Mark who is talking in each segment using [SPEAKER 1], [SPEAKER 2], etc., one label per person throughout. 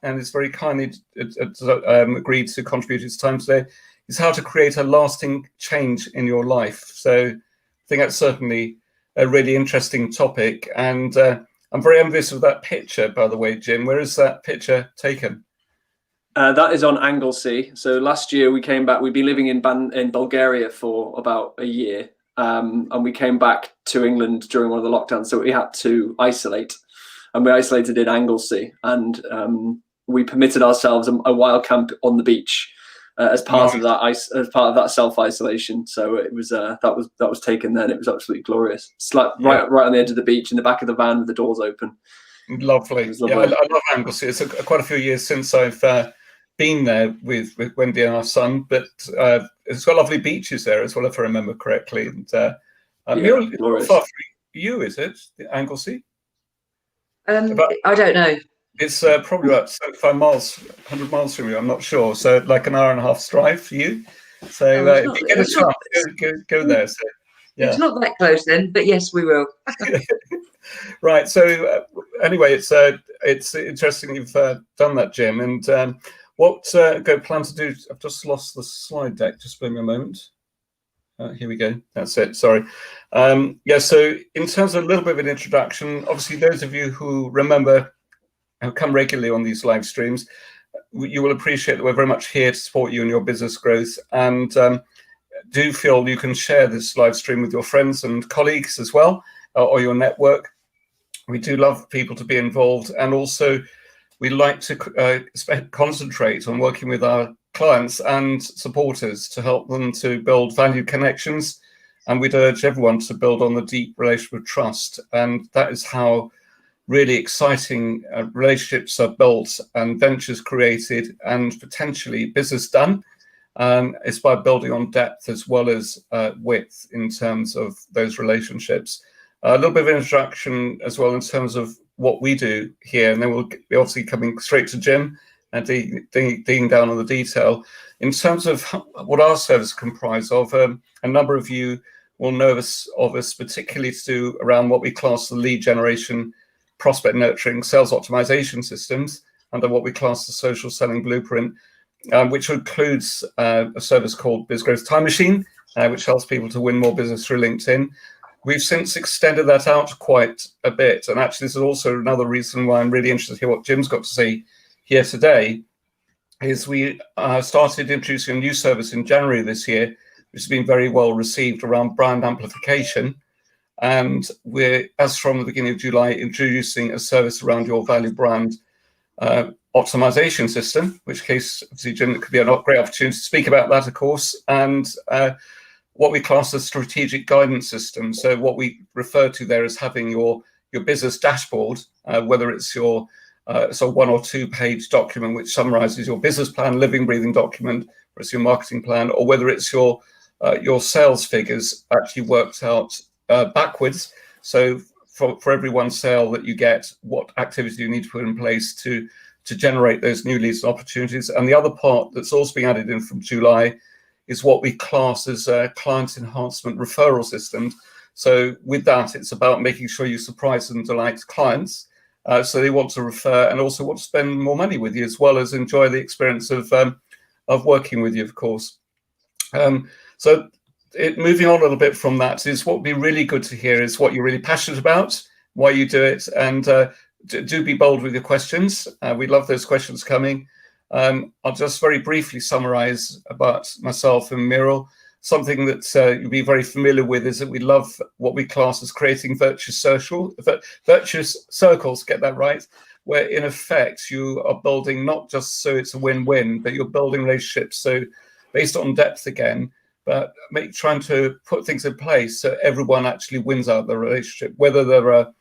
[SPEAKER 1] and it's very kindly agreed to contribute its time today, is how to create a lasting change in your life. So I think that's certainly a really interesting topic. And I'm very envious of that picture, by the way, Jim. Where is that picture taken?
[SPEAKER 2] That is on Anglesey. So last year we came back. We'd been living in Bulgaria for about a year, and we came back to England during one of the lockdowns. So we had to isolate, and we isolated in Anglesey, and we permitted ourselves a wild camp on the beach as part of that self-isolation. So it was that was taken then. It was absolutely glorious. It's like right on the edge of the beach in the back of the van with the doors open.
[SPEAKER 1] Lovely. Yeah, I love Anglesey. It's quite a few years since I've been there with Wendy and our son, but it's got lovely beaches there as well, if I remember correctly. And you're far from you, is it, Anglesey?
[SPEAKER 3] I don't know.
[SPEAKER 1] It's probably about 75 miles, 100 miles from you. I'm not sure. So like an hour and a half drive for you. So if you get a chance, go there. So, yeah.
[SPEAKER 3] It's not that close then, but yes, we will.
[SPEAKER 1] Right. So anyway, it's interesting you've done that, Jim. And what plan to do? I've just lost the slide deck. Just give me a moment. Here we go. That's it. Sorry. So in terms of a little bit of an introduction, obviously those of you who remember who come regularly on these live streams, you will appreciate that we're very much here to support you in your business growth, and do feel you can share this live stream with your friends and colleagues as well, or your network. We do love people to be involved, and also we like to concentrate on working with our clients and supporters to help them to build value connections, and we'd urge everyone to build on the deep relationship of trust, and that is how really exciting relationships are built and ventures created and potentially business done. It's by building on depth as well as width in terms of those relationships. A little bit of introduction as well in terms of what we do here, and then we'll be obviously coming straight to Jim and digging down on the detail. In terms of what our service comprise of, a number of you will know of us particularly to do around what we class the lead generation, prospect nurturing, sales optimization systems under what we class the social selling blueprint, which includes a service called Biz Growth Time Machine, which helps people to win more business through LinkedIn. We've since extended that out quite a bit. And actually, this is also another reason why I'm really interested to hear what Jim's got to say here today, is we started introducing a new service in January this year, which has been very well received around brand amplification. And we're, as from the beginning of July, introducing a service around your value brand optimization system, which case, obviously, Jim, it could be a great opportunity to speak about that, of course, and what we class as strategic guidance system. So what we refer to there as having your business dashboard, whether it's your it's a 1 or 2 page document which summarizes your business plan, living, breathing document, or it's your marketing plan, or whether it's your sales figures actually worked out backwards. So for every one sale that you get, what activity do you need to put in place to generate those new leads and opportunities? And the other part that's also being added in from July is what we class as client enhancement referral systems. So with that, it's about making sure you surprise and delight clients, so they want to refer and also want to spend more money with you, as well as enjoy the experience of working with you, of course. Moving on a little bit from that, is what would be really good to hear is what you're really passionate about, why you do it, and do be bold with your questions. We love those questions coming. I'll just very briefly summarize about myself and Miral. Something that you'll be very familiar with is that we love what we class as creating virtuous circles, get that right, where in effect you are building not just so it's a win-win, but you're building relationships so based on depth again, but trying to put things in place so everyone actually wins out the relationship, whether they're a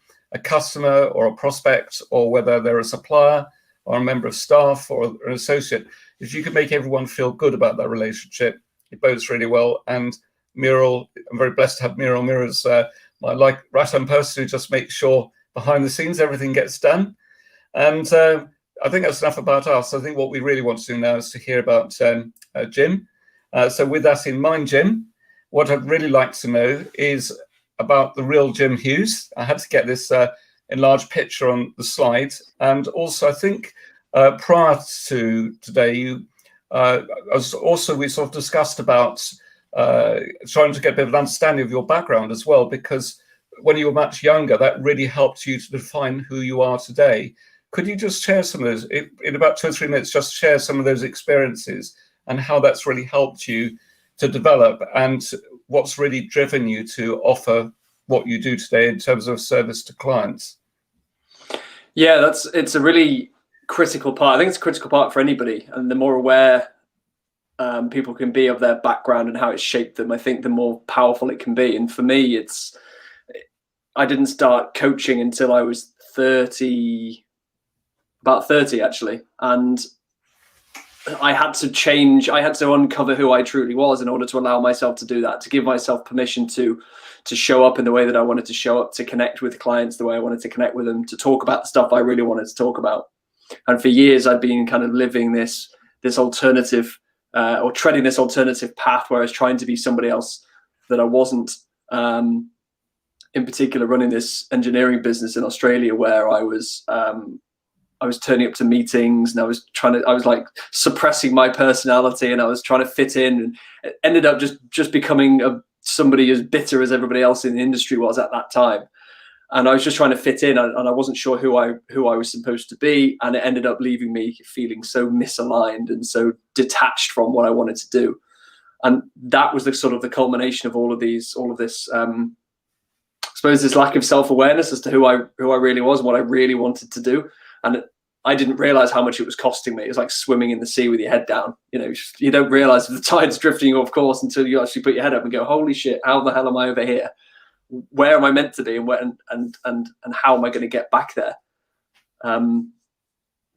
[SPEAKER 1] customer or a prospect, or whether they're a supplier or a member of staff or an associate. If you can make everyone feel good about that relationship, it bodes really well. And Miral, I'm very blessed to have Miral. Miral's my right-hand person who just makes sure behind the scenes everything gets done. And I think that's enough about us. I think what we really want to do now is to hear about Jim. So with that in mind, Jim, what I'd really like to know is about the real Jim Hughes. I had to get this enlarged picture on the slide. And also, I think prior to today, we sort of discussed about trying to get a bit of an understanding of your background as well, because when you were much younger, that really helped you to define who you are today. Could you just share some of those, in about 2 or 3 minutes, just share some of those experiences and how that's really helped you to develop, and what's really driven you to offer what you do today in terms of service to clients?
[SPEAKER 2] Yeah, it's a really critical part. I think it's a critical part for anybody, and the more aware people can be of their background and how it shaped them, I think the more powerful it can be. And for me, I didn't start coaching until I was about 30 actually, and I had to uncover who I truly was in order to allow myself to do that, to give myself permission to show up in the way that I wanted to show up, to connect with clients the way I wanted to connect with them, to talk about the stuff I really wanted to talk about. And for years, I'd been kind of living this alternative or treading this alternative path where I was trying to be somebody else that I wasn't. In particular, running this engineering business in Australia, where I was turning up to meetings, and I was like suppressing my personality, and I was trying to fit in, and it ended up just becoming somebody as bitter as everybody else in the industry was at that time. And I was just trying to fit in, and I wasn't sure who I was supposed to be, and it ended up leaving me feeling so misaligned and so detached from what I wanted to do. And that was the culmination of all of this. I suppose this lack of self-awareness as to who I really was and what I really wanted to do. And I didn't realize how much it was costing me. It was like swimming in the sea with your head down. You don't realize if the tide's drifting you off course until you actually put your head up and go, holy shit, how the hell am I over here? Where am I meant to be, and how am I going to get back there? I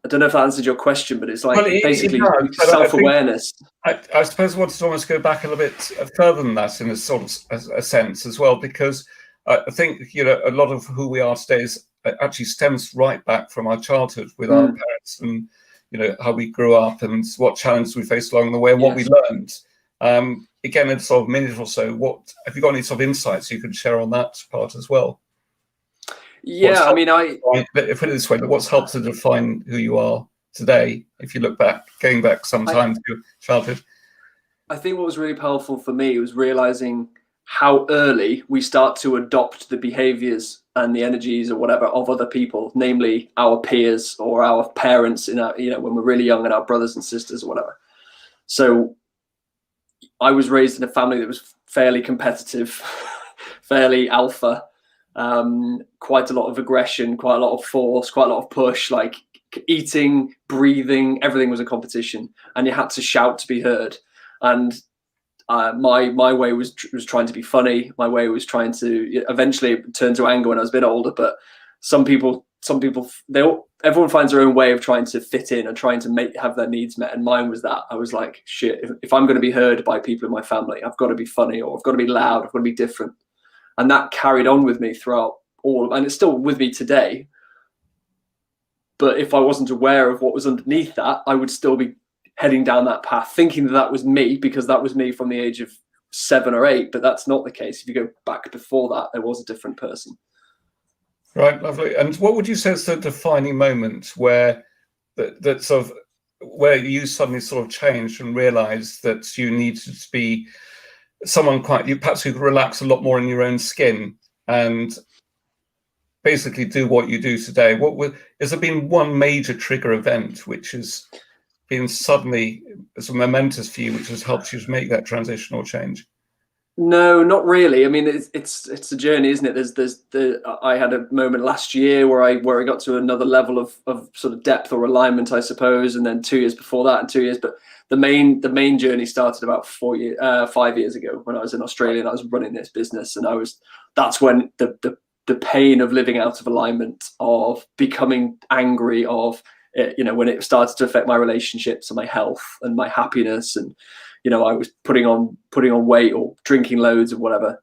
[SPEAKER 2] don't know if that answered your question, but it's like basically self-awareness.
[SPEAKER 1] I suppose I wanted to almost go back a little bit further than that in a sort of a sense as well, because I think a lot of who we are today actually stems right back from our childhood with our parents, and how we grew up and what challenges we faced along the way and what we learned. Again, in sort of a minute or so, what have you got any sort of insights you can share on that part as well?
[SPEAKER 2] Yeah, I mean,
[SPEAKER 1] put it this way: what's helped to define who you are today? If you look back, going back some time to your childhood,
[SPEAKER 2] I think what was really powerful for me was realizing how early we start to adopt the behaviors and the energies or whatever of other people, namely our peers or our parents in our, when we're really young, and our brothers and sisters or whatever. So I was raised in a family that was fairly competitive, fairly alpha, quite a lot of aggression, quite a lot of force, quite a lot of push, like eating, breathing, everything was a competition, and you had to shout to be heard. And my way was trying to be funny. My way was trying to eventually turn to anger when I was a bit older. But some people, everyone finds their own way of trying to fit in and trying to have their needs met. And mine was that. I was like, shit, if I'm going to be heard by people in my family, I've got to be funny, or I've got to be loud, I've got to be different. And that carried on with me throughout and it's still with me today. But if I wasn't aware of what was underneath that, I would still be heading down that path, thinking that was me, because that was me from the age of 7 or 8. But that's not the case. If you go back before that, there was a different person.
[SPEAKER 1] Right, lovely. And what would you say is the defining moment where where you suddenly sort of changed and realized that you needed to be someone perhaps who could relax a lot more in your own skin and basically do what you do today? Has there been one major trigger event which has been suddenly so momentous for you, which has helped you to make that transition or change?
[SPEAKER 2] No, not really. I mean, it's a journey, isn't it? I had a moment last year where I got to another level of sort of depth or alignment, I suppose, and then 2 years before that, and 2 years. But the main journey started about 5 years ago when I was in Australia and I was running this business, and that's when the pain of living out of alignment, of becoming angry, of when it started to affect my relationships and my health and my happiness, and I was putting on weight or drinking loads or whatever.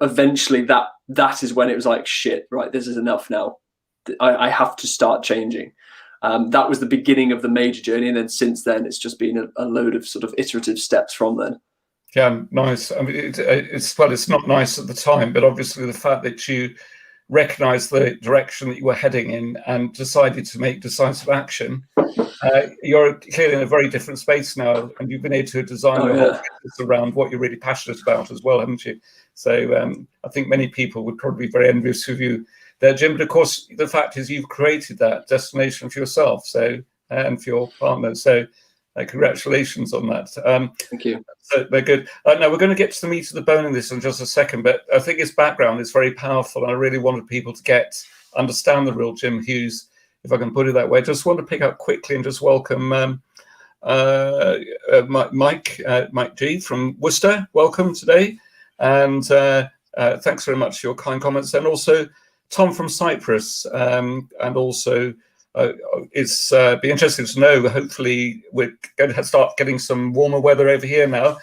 [SPEAKER 2] Eventually, that is when it was like, shit, right, this is enough now. I have to start changing. That was the beginning of the major journey, and then since then, it's just been a load of sort of iterative steps from then.
[SPEAKER 1] Yeah, nice. I mean, it's not nice at the time, but obviously the fact that you recognized the direction that you were heading in and decided to make decisive action. You're clearly in a very different space now, and you've been able to design your whole business around what you're really passionate about as well, haven't you? So I think many people would probably be very envious of you there, Jim. But of course, the fact is you've created that destination for yourself, so and for your partner. So congratulations on that.
[SPEAKER 2] Thank you.
[SPEAKER 1] So they're good. Now we're going to get to the meat of the bone in this in just a second, but I think his background is very powerful, and I really wanted people to understand the real Jim Hughes, if I can put it that way. Just want to pick up quickly and just welcome Mike G from Worcester. Welcome today, and thanks very much for your kind comments, and also Tom from Cyprus, and also. It's be interesting to know. Hopefully, we're going to start getting some warmer weather over here now,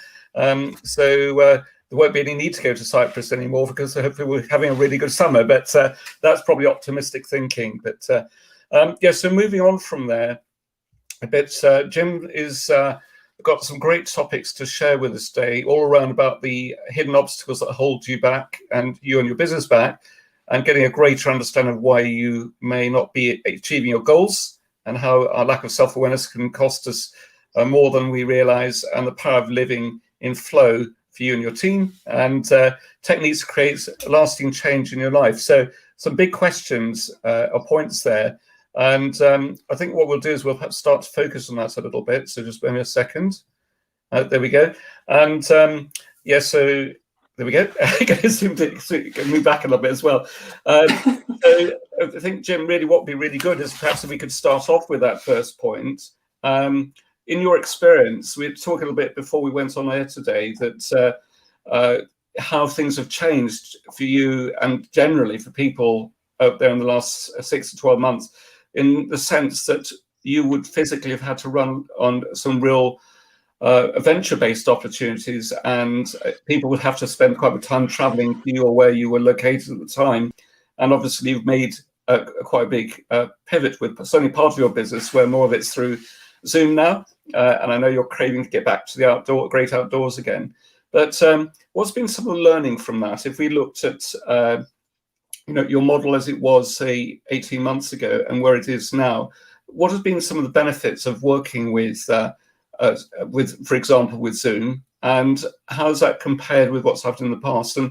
[SPEAKER 1] so there won't be any need to go to Cyprus anymore because hopefully we're having a really good summer. But that's probably optimistic thinking. But yeah, so moving on from there a bit, Jim is got some great topics to share with us today, all around about the hidden obstacles that hold you back and you and your business back, and getting a greater understanding of why you may not be achieving your goals and how our lack of self-awareness can cost us more than we realize, and the power of living in flow for you and your team, and techniques to create lasting change in your life. So some big questions or points there. And I think what we'll do is we'll perhaps start to focus on that a little bit. So just give me a second. There we go. And yeah, so there we go. Move back a little bit as well. So I think, Jim, really what would be really good is perhaps if we could start off with that first point. In your experience, we were talking a little bit before we went on air today that how things have changed for you and generally for people out there in the last 6 to 12 months, in the sense that you would physically have had to run on some real venture-based opportunities, and people would have to spend quite a bit of time traveling to you or where you were located at the time. And obviously you've made quite a big pivot with certainly part of your business where more of it's through Zoom now, and I know you're craving to get back to the great outdoors again. But what's been some of the learning from that? If we looked at your model as it was, say, 18 months ago and where it is now, what has been some of the benefits of working with, for example, with Zoom, and how has that compared with what's happened in the past? And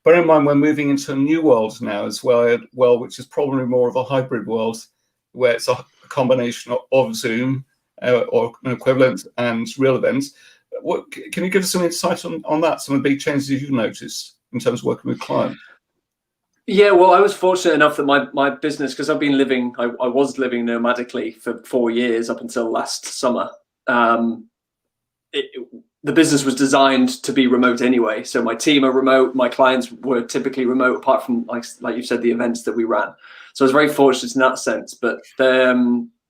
[SPEAKER 1] bear in mind, we're moving into a new world now as well, which is probably more of a hybrid world, where it's a combination of Zoom or an equivalent and real events. Can you give us some insight on that, some of the big changes you've noticed in terms of working with clients?
[SPEAKER 2] Yeah, well, I was fortunate enough that my business, because I've been living, I was living nomadically for 4 years up until last summer. The business was designed to be remote anyway. So my team are remote. My clients were typically remote, apart from, like you said, the events that we ran. So I was very fortunate in that sense. But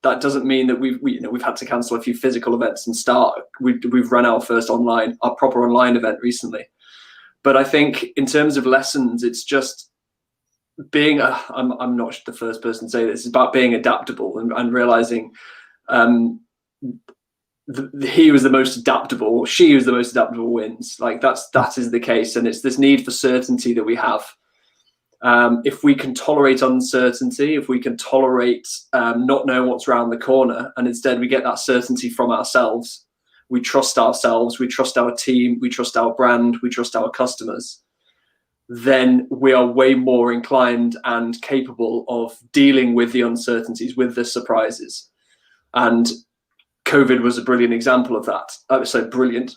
[SPEAKER 2] that doesn't mean that we've had to cancel a few physical events and start. We've run our first our proper online event recently. But I think in terms of lessons, it's just being I'm not the first person to say this. It's about being adaptable and realizing he was the most adaptable, she was the most adaptable wins. Like that is the case, and it's this need for certainty that we have. If we can tolerate uncertainty, if we can tolerate not knowing what's around the corner, and instead we get that certainty from ourselves, we trust ourselves, we trust our team, we trust our brand, we trust our customers, then we are way more inclined and capable of dealing with the uncertainties, with the surprises. And COVID was a brilliant example of that. So brilliant,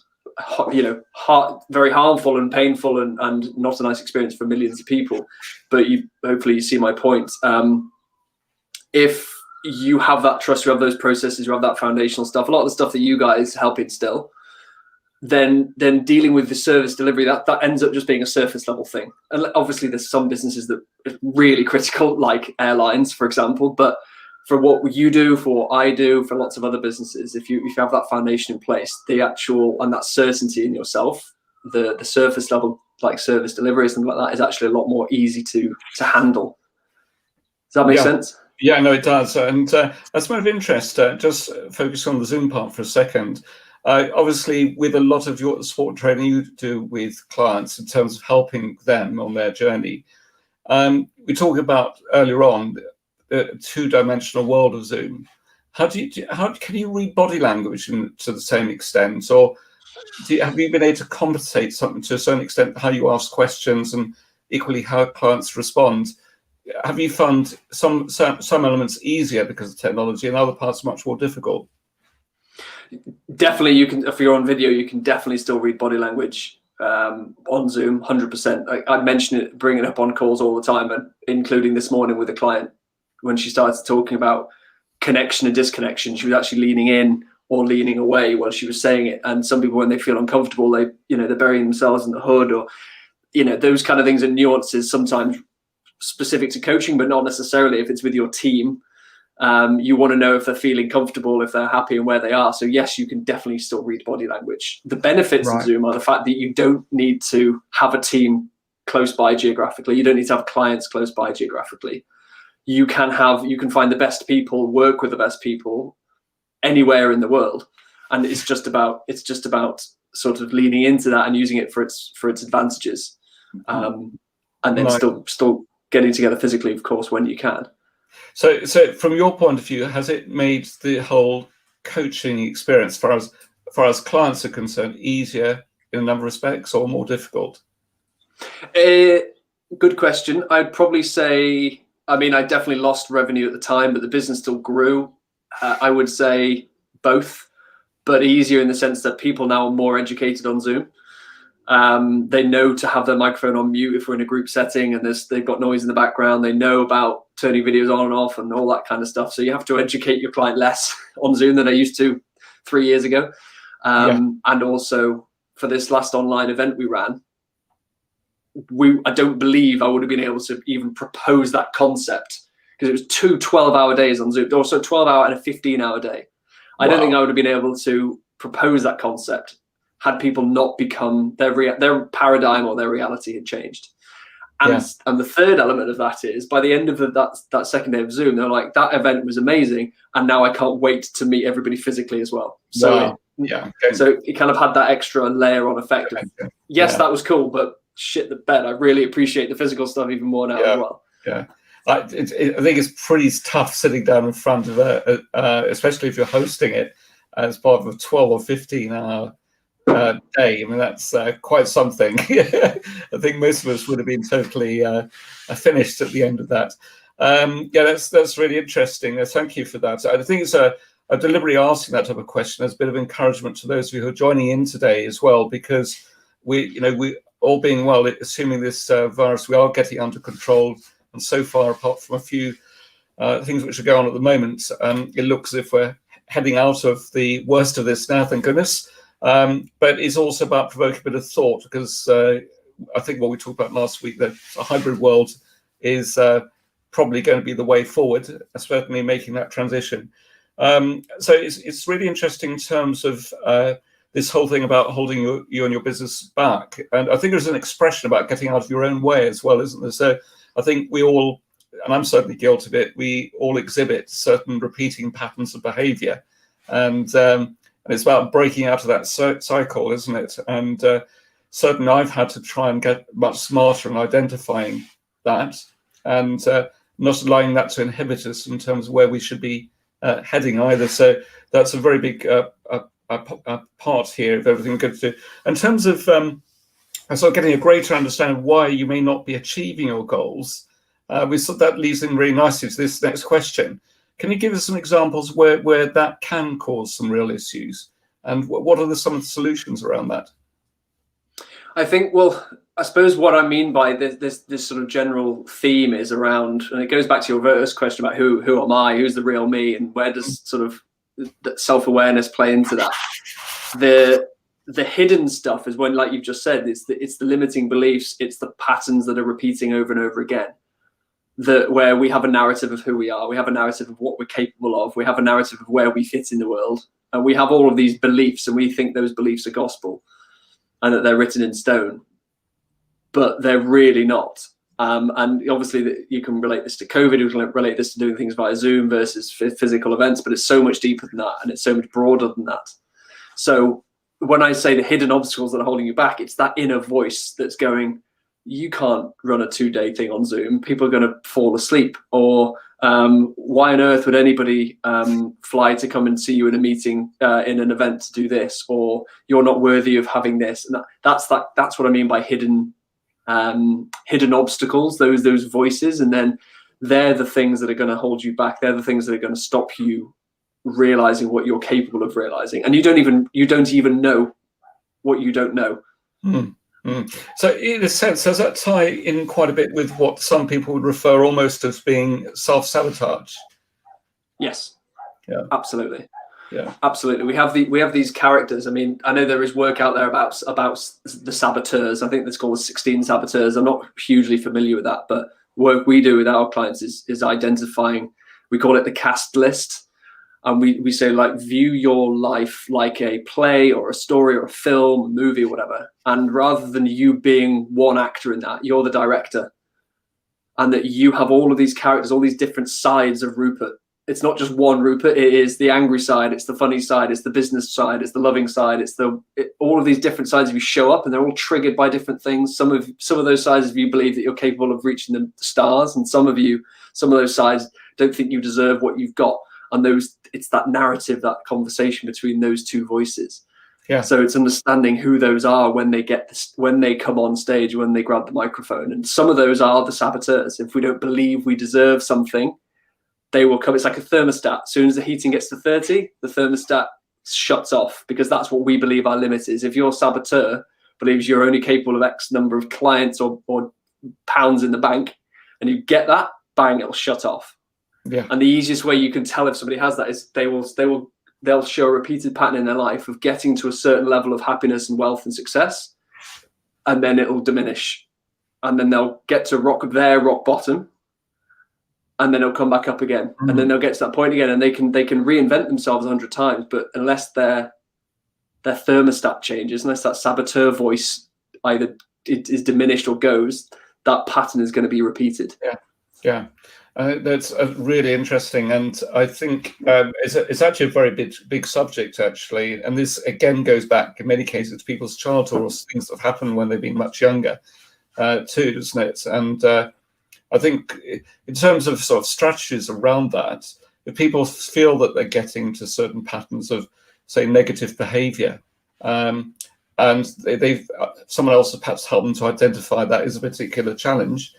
[SPEAKER 2] very harmful and painful and not a nice experience for millions of people. But hopefully you see my point. If you have that trust, you have those processes, you have that foundational stuff, a lot of the stuff that you guys help instill, then dealing with the service delivery, that ends up just being a surface level thing. And obviously there's some businesses that are really critical, like airlines, for example, but for what you do, for what I do, for lots of other businesses, if you have that foundation in place, and that certainty in yourself, the surface level, like service delivery, something like that, is actually a lot more easy to handle. Does that make sense?
[SPEAKER 1] Yeah, no, it does. And that's one of interest. Just focus on the Zoom part for a second. Obviously, with a lot of your support training you do with clients in terms of helping them on their journey, we talked about earlier on the two-dimensional world of Zoom. How can you read body language to the same extent, or have you been able to compensate something to a certain extent how you ask questions and equally how clients respond? Have you found some elements easier because of technology and other parts much more difficult?
[SPEAKER 2] Definitely, you can. If you're on video, you can definitely still read body language on Zoom, 100%. I mention it, bring it up on calls all the time, and including this morning with a client when she started talking about connection and disconnection. She was actually leaning in or leaning away while she was saying it. And some people, when they feel uncomfortable, they're burying themselves in the hood, or those kind of things and nuances sometimes specific to coaching, but not necessarily if it's with your team. You want to know if they're feeling comfortable, if they're happy and where they are. So yes, you can definitely still read body language. The benefits of Zoom are the fact that you don't need to have a team close by geographically. You don't need to have clients close by geographically. You can find the best people, work with the best people anywhere in the world. And it's just about sort of leaning into that and using it for its advantages. And then still getting together physically, of course, when you can.
[SPEAKER 1] So from your point of view, has it made the whole coaching experience, as far as clients are concerned, easier in a number of respects or more difficult?
[SPEAKER 2] Good question. I'd probably say, I definitely lost revenue at the time, but the business still grew. I would say both, but easier in the sense that people now are more educated on Zoom. They know to have their microphone on mute if we're in a group setting and they've got noise in the background. They know about turning videos on and off and all that kind of stuff. So you have to educate your client less on Zoom than I used to 3 years ago. And also for this last online event we ran, I don't believe I would have been able to even propose that concept, because it was 2 12-hour days on Zoom, also 12-hour and a 15-hour day. I don't think I would have been able to propose that concept had people not become their paradigm or their reality had changed. And the third element of that is, by the end of that second day of Zoom, they're like, that event was amazing, and now I can't wait to meet everybody physically as well. So so it kind of had that extra layer on effect of, that was cool, but shit the bed, I really appreciate the physical stuff even more now as well.
[SPEAKER 1] I think it's pretty tough sitting down in front of especially if you're hosting it as part of a 12 or 15-hour day. That's quite something. I think most of us would have been totally finished at the end of that. That's really interesting. Thank you for that. I think it's a deliberately asking that type of question as a bit of encouragement to those of you who are joining in today as well, because we all being well, assuming this virus, we are getting under control. And so far, apart from a few things which are going on at the moment, it looks as if we're heading out of the worst of this now, thank goodness. But it's also about provoking a bit of thought, because I think what we talked about last week, that a hybrid world is probably going to be the way forward, certainly making that transition. So it's really interesting in terms of this whole thing about holding you and your business back. And I think there's an expression about getting out of your own way as well, isn't there? So I think we all, and I'm certainly guilty of it, we all exhibit certain repeating patterns of behavior. And it's about breaking out of that cycle, isn't it? And certainly I've had to try and get much smarter in identifying that and not allowing that to inhibit us in terms of where we should be heading either. So that's a very big part here of everything we're going to do. In terms of getting a greater understanding of why you may not be achieving your goals, that leads in really nicely to this next question. Can you give us some examples where that can cause some real issues? And what are some of the solutions around that?
[SPEAKER 2] I think, I suppose what I mean by this sort of general theme is around, and it goes back to your first question about who am I, who's the real me, and where does sort of self-awareness play into that? The hidden stuff is when, like you've just said, it's the limiting beliefs, it's the patterns that are repeating over and over again. Where we have a narrative of who we are, we have a narrative of what we're capable of, we have a narrative of where we fit in the world, and we have all of these beliefs, and we think those beliefs are gospel and that they're written in stone, but they're really not. And obviously you can relate this to COVID, you can relate this to doing things via Zoom versus physical events, but it's so much deeper than that, and it's so much broader than that. So when I say the hidden obstacles that are holding you back, it's that inner voice that's going, you can't run a 2-day thing on Zoom. People are going to fall asleep. Or why on earth would anybody fly to come and see you in a meeting, in an event to do this? Or you're not worthy of having this. And that's what I mean by hidden obstacles, those voices. And then they're the things that are going to hold you back. They're the things that are going to stop you realizing what you're capable of realizing. And you don't even know what you don't know.
[SPEAKER 1] So in a sense, does that tie in quite a bit with what some people would refer almost as being self-sabotage?
[SPEAKER 2] Yes.
[SPEAKER 1] Yeah.
[SPEAKER 2] Absolutely.
[SPEAKER 1] Yeah.
[SPEAKER 2] Absolutely. We have these characters. I mean, I know there is work out there about the saboteurs. I think that's called 16 saboteurs. I'm not hugely familiar with that, but work we do with our clients is identifying, we call it the cast list. And we say, like, view your life like a play or a story or a film, a movie or whatever. And rather than you being one actor in that, you're the director. And that you have all of these characters, all these different sides of Rupert. It's not just one Rupert. It is the angry side. It's the funny side. It's the business side. It's the loving side. It's all of these different sides of you show up, and they're all triggered by different things. Some of those sides of you believe that you're capable of reaching the stars. And some of those sides don't think you deserve what you've got. And it's that narrative, that conversation between those two voices.
[SPEAKER 1] Yeah.
[SPEAKER 2] So it's understanding who those are when they come on stage, when they grab the microphone. And some of those are the saboteurs. If we don't believe we deserve something, they will come. It's like a thermostat. As soon as the heating gets to 30, the thermostat shuts off, because that's what we believe our limit is. If your saboteur believes you're only capable of X number of clients or pounds in the bank, and you get that, bang, it'll shut off.
[SPEAKER 1] Yeah.
[SPEAKER 2] And the easiest way you can tell if somebody has that is they'll show a repeated pattern in their life of getting to a certain level of happiness and wealth and success, and then it'll diminish, and then they'll get to their rock bottom, and then it'll come back up again, and then they'll get to that point again, and they can reinvent themselves 100 times, but unless their thermostat changes, unless that saboteur voice either it is diminished or goes, that pattern is going to be repeated.
[SPEAKER 1] Yeah. That's really interesting, and I think it's actually a very big subject, actually. And this again goes back in many cases to people's childhood or things that have happened when they've been much younger, too, doesn't it? And I think in terms of sort of strategies around that, if people feel that they're getting to certain patterns of, say, negative behaviour, and someone else has perhaps helped them to identify that as a particular challenge.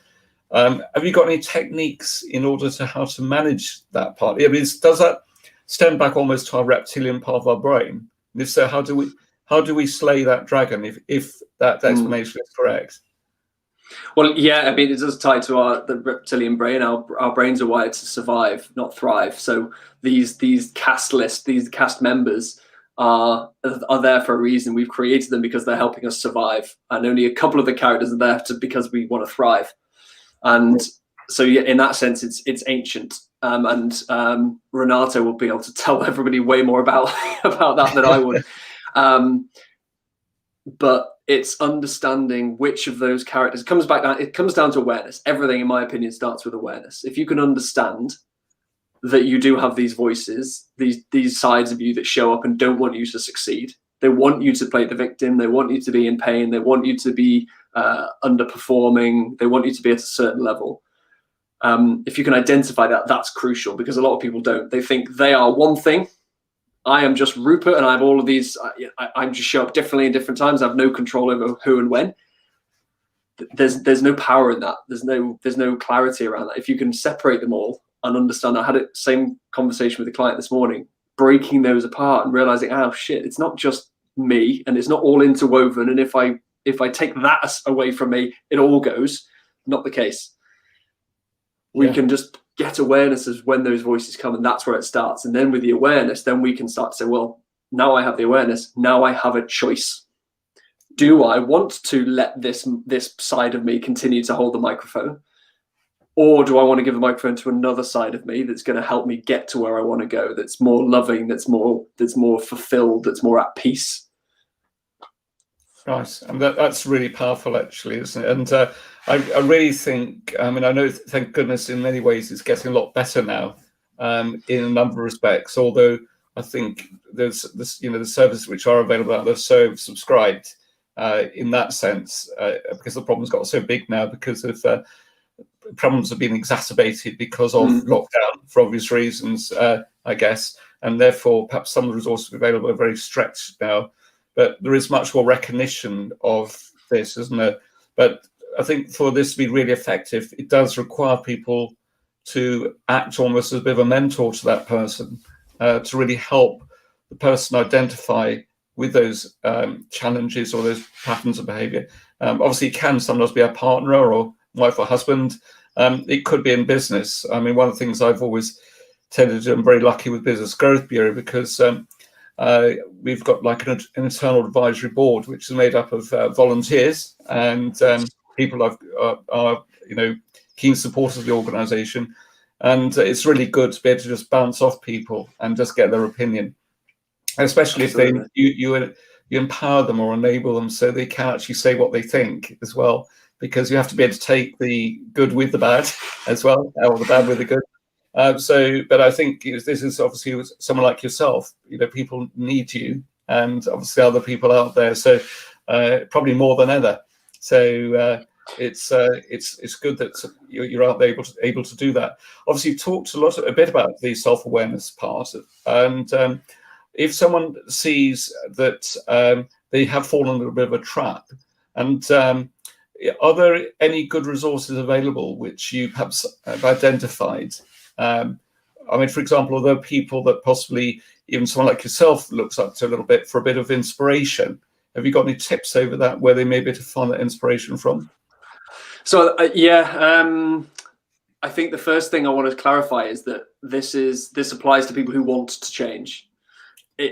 [SPEAKER 1] Have you got any techniques in order to how to manage that part? I mean, does that stem back almost to our reptilian part of our brain? And if so, how do we slay that dragon? If that explanation is correct.
[SPEAKER 2] Well, yeah, I mean, it does tie to the reptilian brain. Our brains are wired to survive, not thrive. So these cast lists, these cast members are there for a reason. We've created them because they're helping us survive, and only a couple of the characters are there because we want to thrive. And so, yeah, in that sense, it's ancient. And Renato will be able to tell everybody way more about that than I would. But it's understanding which of those characters it comes down to awareness. Everything, in my opinion, starts with awareness. If you can understand that you do have these voices, these sides of you that show up and don't want you to succeed. They want you to play the victim. They want you to be in pain. They want you to be underperforming. They want you to be at a certain level. If you can identify that, that's crucial, because a lot of people don't. They think they are one thing. I am just Rupert, and I have all of these. I just show up differently in different times. I have no control over who and when. There's no power in that. There's no clarity around that. If you can separate them all and understand, I had the same conversation with a client this morning, breaking those apart and realizing, oh shit, it's not just me, and it's not all interwoven. And if I take that away from me, it all goes. Not the case. We can just get awareness of when those voices come, and that's where it starts. And then with the awareness, then we can start to say, well, now I have the awareness. Now I have a choice. Do I want to let this side of me continue to hold the microphone? Or do I want to give the microphone to another side of me that's going to help me get to where I want to go, that's more loving, that's more fulfilled, that's more at peace?
[SPEAKER 1] Nice. And that's really powerful, actually, isn't it? And I really think, I mean, I know, thank goodness, in many ways it's getting a lot better now, in a number of respects, although I think there's this, the services which are available out there so subscribed, in that sense, because the problem's got so big now because of problems have been exacerbated because of lockdown for obvious reasons, I guess, and therefore perhaps some of the resources available are very stretched now. But there is much more recognition of this, isn't there? But I think for this to be really effective, it does require people to act almost as a bit of a mentor to that person, to really help the person identify with those challenges or those patterns of behavior. Obviously, it can sometimes be a partner or wife or husband. It could be in business. I mean, one of the things I've always tended to do, I'm very lucky with Business Growth Bureau because we've got like an internal advisory board, which is made up of volunteers and people are keen supporters of the organisation. And it's really good to be able to just bounce off people and just get their opinion, especially
[SPEAKER 2] Absolutely.
[SPEAKER 1] if you empower them or enable them so they can actually say what they think as well, because you have to be able to take the good with the bad as well, or the bad with the good. But I think this is obviously someone like yourself. People need you, and obviously other people out there. So probably more than ever. So it's good that you're out there able to do that. Obviously, you've talked a bit about the self-awareness part, and if someone sees that they have fallen into a bit of a trap, and are there any good resources available which you perhaps have identified? I mean, for example, are there people that possibly even someone like yourself looks up to a little bit for a bit of inspiration? Have you got any tips over that where they may be able to find that inspiration from?
[SPEAKER 2] So I think the first thing I want to clarify is that this applies to people who want to change.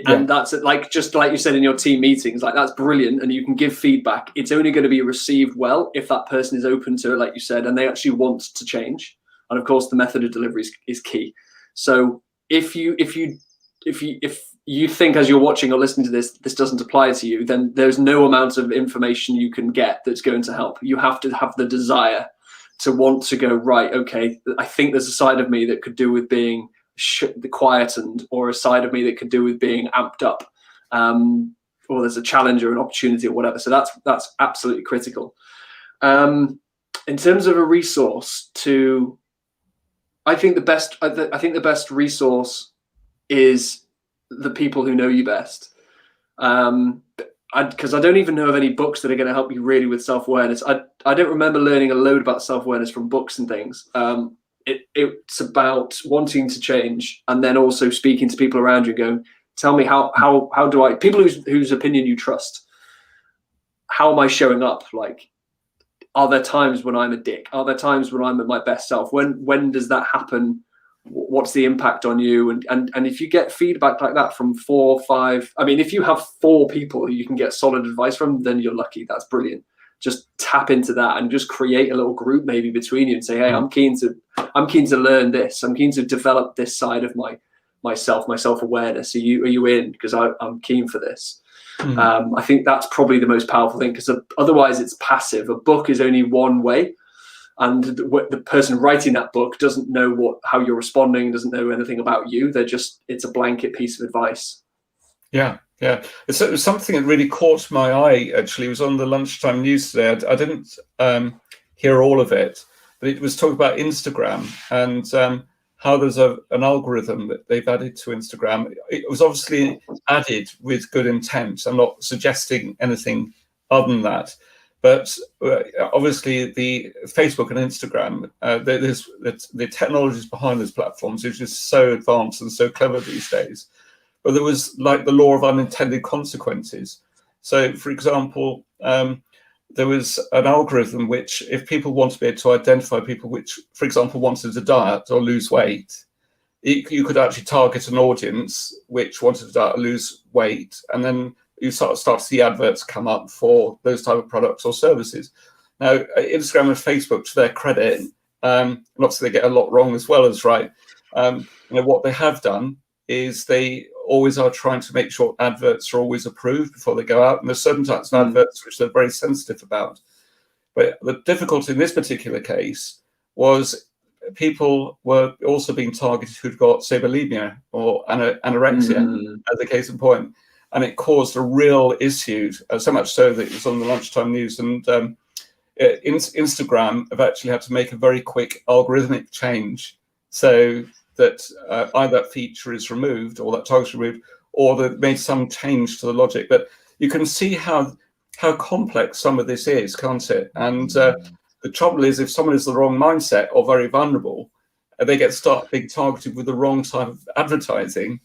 [SPEAKER 2] And that's just like you said in your team meetings, like that's brilliant, and you can give feedback. It's only going to be received well if that person is open to it, like you said, and they actually want to change. And of course, the method of delivery is key. So if you think as you're watching or listening to this doesn't apply to you, then there's no amount of information you can get that's going to help. You have to have the desire to want to go, right, okay, I think there's a side of me that could do with being quietened, or a side of me that could do with being amped up, or there's a challenge or an opportunity or whatever. So that's absolutely critical. In terms of a resource I think the best resource is the people who know you best. Because I don't even know of any books that are going to help you really with self-awareness. I don't remember learning a load about self-awareness from books and things. It's about wanting to change, and then also speaking to people around you, going, tell me how do I, people whose opinion you trust, how am I showing up? Like, are there times when I'm a dick? Are there times when I'm at my best self? When does that happen? What's the impact on you? And if you get feedback like that from 4 or 5, I mean, if you have 4 people who you can get solid advice from, then you're lucky. That's brilliant. Just tap into that and just create a little group maybe between you and say, hey, I'm keen to learn this. I'm keen to develop this side of my self-awareness. Are you in? Because I'm keen for this. I think that's probably the most powerful thing, because otherwise it's passive. A book is only one way, and the person writing that book doesn't know how you're responding, doesn't know anything about you. It's a blanket piece of advice.
[SPEAKER 1] Yeah. It's something that really caught my eye, actually. It was on the lunchtime news today. I didn't hear all of it, but it was talking about Instagram and how there's an algorithm that they've added to Instagram. It was obviously added with good intent. I'm not suggesting anything other than that. But obviously the Facebook and Instagram, the technologies behind those platforms is just so advanced and so clever these days. But there was like the law of unintended consequences. So, for example, there was an algorithm which, if people want to be able to identify people which, for example, wanted to diet or lose weight, you could actually target an audience which wanted to diet or lose weight, and then you start to see adverts come up for those type of products or services. Now, Instagram and Facebook, to their credit, and obviously they get a lot wrong as well as right. What they have done is they always are trying to make sure adverts are always approved before they go out. And there's certain types of adverts which they're very sensitive about. But the difficulty in this particular case was people were also being targeted who'd got, say, bulimia or anorexia, as the case in point. and it caused a real issue, so much so that it was on the lunchtime news. And Instagram have actually had to make a very quick algorithmic change so that either that feature is removed or that target is removed, or they've made some change to the logic. But you can see how complex some of this is, can't it? And the trouble is, if someone is the wrong mindset or very vulnerable, they get being targeted with the wrong type of advertising.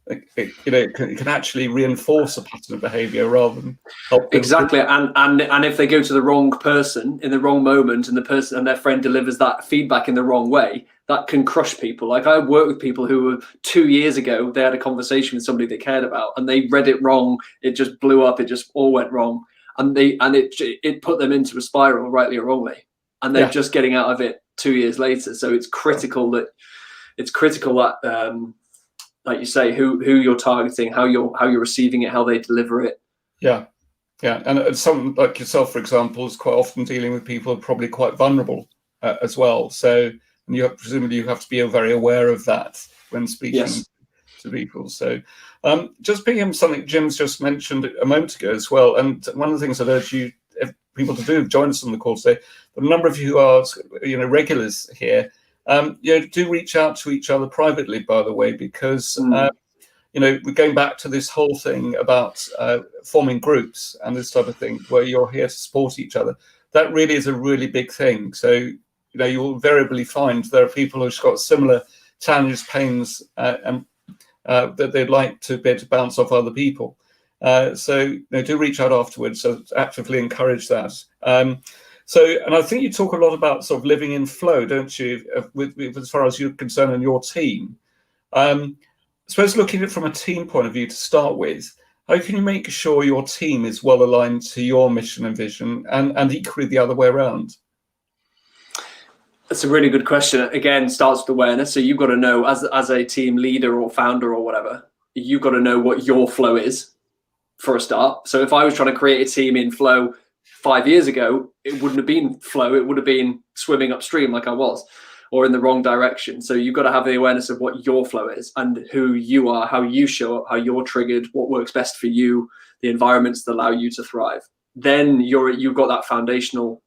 [SPEAKER 1] It can actually reinforce a pattern of behaviour rather than help them.
[SPEAKER 2] Exactly, and if they go to the wrong person in the wrong moment, and the person and their friend delivers that feedback in the wrong way, that can crush people. Like, I work with people who were 2 years ago, they had a conversation with somebody they cared about, and they read it wrong. It just blew up. It just all went wrong, and it put them into a spiral, rightly or wrongly, and they're just getting out of it 2 years later. So it's critical that like you say, who you're targeting, how you're receiving it, how they deliver it.
[SPEAKER 1] Yeah. And someone like yourself, for example, is quite often dealing with people who are probably quite vulnerable as well. So presumably you have to be very aware of that when speaking to people. So just picking up something Jim's just mentioned a moment ago as well. And one of the things I'd urge people to do, join us on the call today, but a number of you who are regulars here, do reach out to each other privately, by the way, because we're going back to this whole thing about forming groups and this type of thing where you're here to support each other. That really is a really big thing. So you'll invariably find there are people who've got similar challenges, pains, and that they'd like to be able to bounce off other people. So do reach out afterwards. So actively encourage that. And I think you talk a lot about sort of living in flow, don't you, with as far as you're concerned and your team. I suppose looking at it from a team point of view to start with, how can you make sure your team is well aligned to your mission and vision, and equally the other way around?
[SPEAKER 2] That's a really good question. Again, starts with awareness. So you've got to know, as a team leader or founder or whatever, you've got to know what your flow is for a start. So if I was trying to create a team in flow 5 years ago, it wouldn't have been flow. It would have been swimming upstream like I was, or in the wrong direction. So you've got to have the awareness of what your flow is and who you are, how you show up, how you're triggered, what works best for you, the environments that allow you to thrive. Then you've got that foundational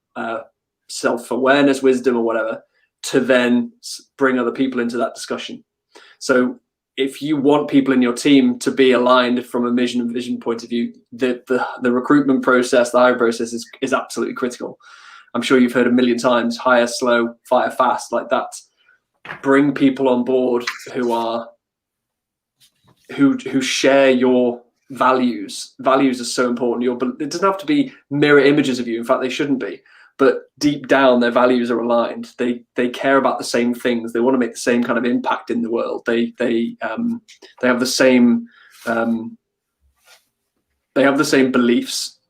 [SPEAKER 2] self-awareness, wisdom, or whatever, to then bring other people into that discussion. So if you want people in your team to be aligned from a mission and vision point of view, the recruitment process, the hiring process is absolutely critical. I'm sure you've heard a million times: hire slow, fire fast. Like that. Bring people on board who share your values. Values are so important. It doesn't have to be mirror images of you. In fact, they shouldn't be. But deep down, their values are aligned. They care about the same things. They want to make the same kind of impact in the world. They have the same beliefs.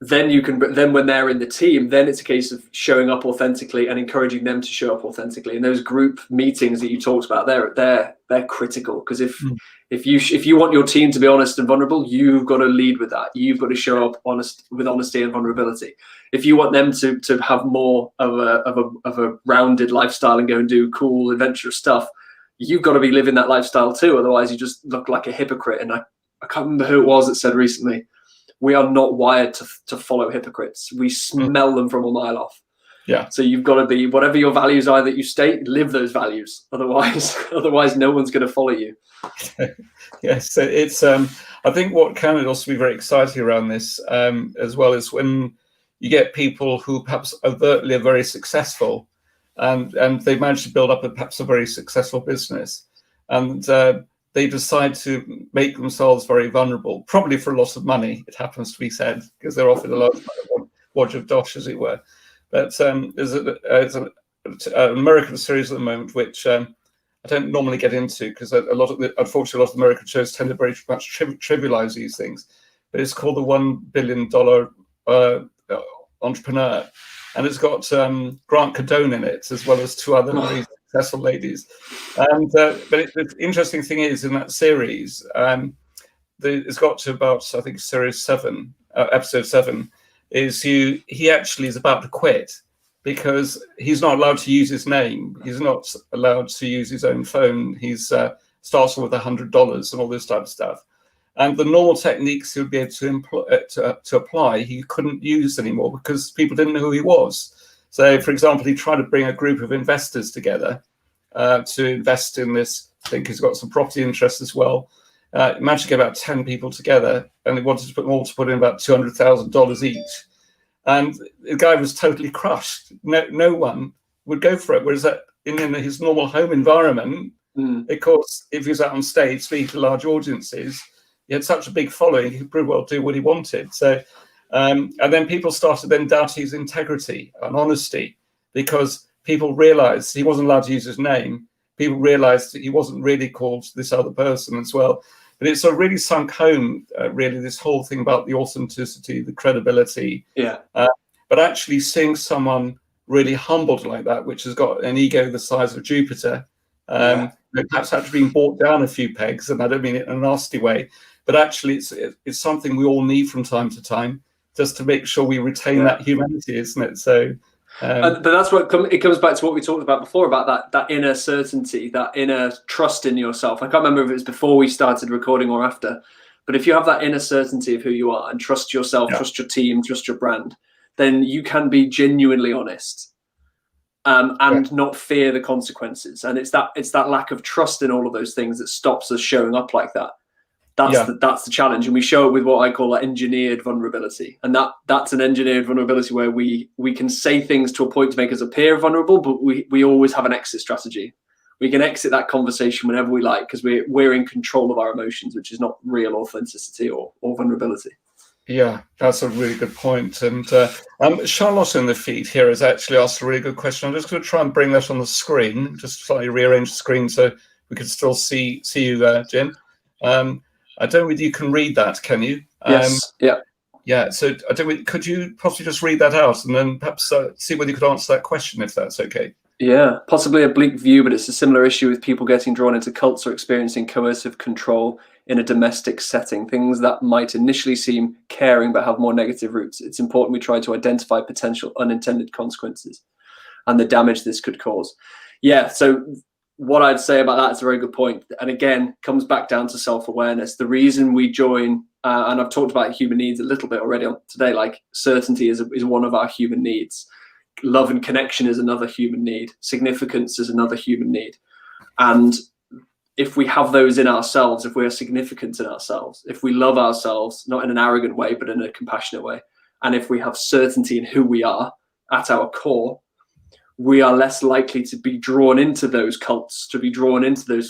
[SPEAKER 2] Then when they're in the team, then it's a case of showing up authentically and encouraging them to show up authentically. And those group meetings that you talked about, they're critical, because if you want your team to be honest and vulnerable, you've got to lead with that. You've got to show up with honesty and vulnerability. If you want them to have more of a rounded lifestyle and go and do cool adventurous stuff, you've got to be living that lifestyle too. Otherwise, you just look like a hypocrite. And I can't remember who it was that said recently, we are not wired to follow hypocrites. We smell them from a mile off.
[SPEAKER 1] Yeah.
[SPEAKER 2] So you've got to be, whatever your values are that you state, live those values. Otherwise no one's going to follow you.
[SPEAKER 1] Yes, it's. I think what can also be very exciting around this, as well, is when you get people who perhaps overtly are very successful, and they manage to build up perhaps a very successful business, and they decide to make themselves very vulnerable, probably for a lot of money, it happens to be said, because they're offered a lot of wodge of dosh, as it were. But there's an American series at the moment, which I don't normally get into, because unfortunately, a lot of American shows tend to very much trivialize these things. But it's called The $1 Billion Entrepreneur, and it's got Grant Cardone in it, as well as two other very successful ladies. And but the interesting thing is, in that series, it's got to about, I think, series 7, episode 7. He actually is about to quit because he's not allowed to use his name. He's not allowed to use his own phone. He's starts with $100 and all this type of stuff. And the normal techniques he would be able to apply, he couldn't use anymore because people didn't know who he was. So, for example, he tried to bring a group of investors together to invest in this. I think he's got some property interests as well. Managed to get about 10 people together, and he wanted to put them all to put in about $200,000 each. And the guy was totally crushed. No one would go for it. Whereas in his normal home environment, of course, if he was out on stage speaking to large audiences, he had such a big following, he could pretty well do what he wanted. So, and then people started then doubting his integrity and honesty, because people realized he wasn't allowed to use his name. People realized that he wasn't really called this other person as well. But it sort of really sunk home, really, this whole thing about the authenticity, the credibility.
[SPEAKER 2] Yeah.
[SPEAKER 1] But actually seeing someone really humbled like that, which has got an ego the size of Jupiter, perhaps actually being brought down a few pegs, and I don't mean it in a nasty way, but actually it's something we all need from time to time, just to make sure we retain that humanity, isn't it? So,
[SPEAKER 2] but that's what it comes back to what we talked about before, about that inner certainty, that inner trust in yourself. I can't remember if it was before we started recording or after, but if you have that inner certainty of who you are and trust yourself, trust your team, trust your brand, then you can be genuinely honest, and not fear the consequences. And it's that lack of trust in all of those things that stops us showing up like that. That's the challenge, and we show it with what I call engineered vulnerability, and that's an engineered vulnerability where we can say things to a point to make us appear vulnerable, but we always have an exit strategy. We can exit that conversation whenever we like, because we're in control of our emotions, which is not real authenticity or vulnerability.
[SPEAKER 1] Yeah, that's a really good point. And Charlotte in the feed here has actually asked a really good question. I'm just going to try and bring that on the screen, just slightly rearrange the screen so we can still see you, Jim. I don't know whether you can read that, can you?
[SPEAKER 2] Yes.
[SPEAKER 1] Yeah. So could you possibly just read that out, and then perhaps see whether you could answer that question, if that's okay?
[SPEAKER 2] Yeah, possibly a bleak view, but it's a similar issue with people getting drawn into cults or experiencing coercive control in a domestic setting. Things that might initially seem caring but have more negative roots. It's important we try to identify potential unintended consequences and the damage this could cause. Yeah, so what I'd say about that is a very good point. And again, comes back down to self-awareness. The reason we join, and I've talked about human needs a little bit already today, like certainty is one of our human needs. Love and connection is another human need. Significance is another human need. And if we have those in ourselves, if we are significant in ourselves, if we love ourselves, not in an arrogant way, but in a compassionate way, and if we have certainty in who we are at our core, we are less likely to be drawn into those cults, to be drawn into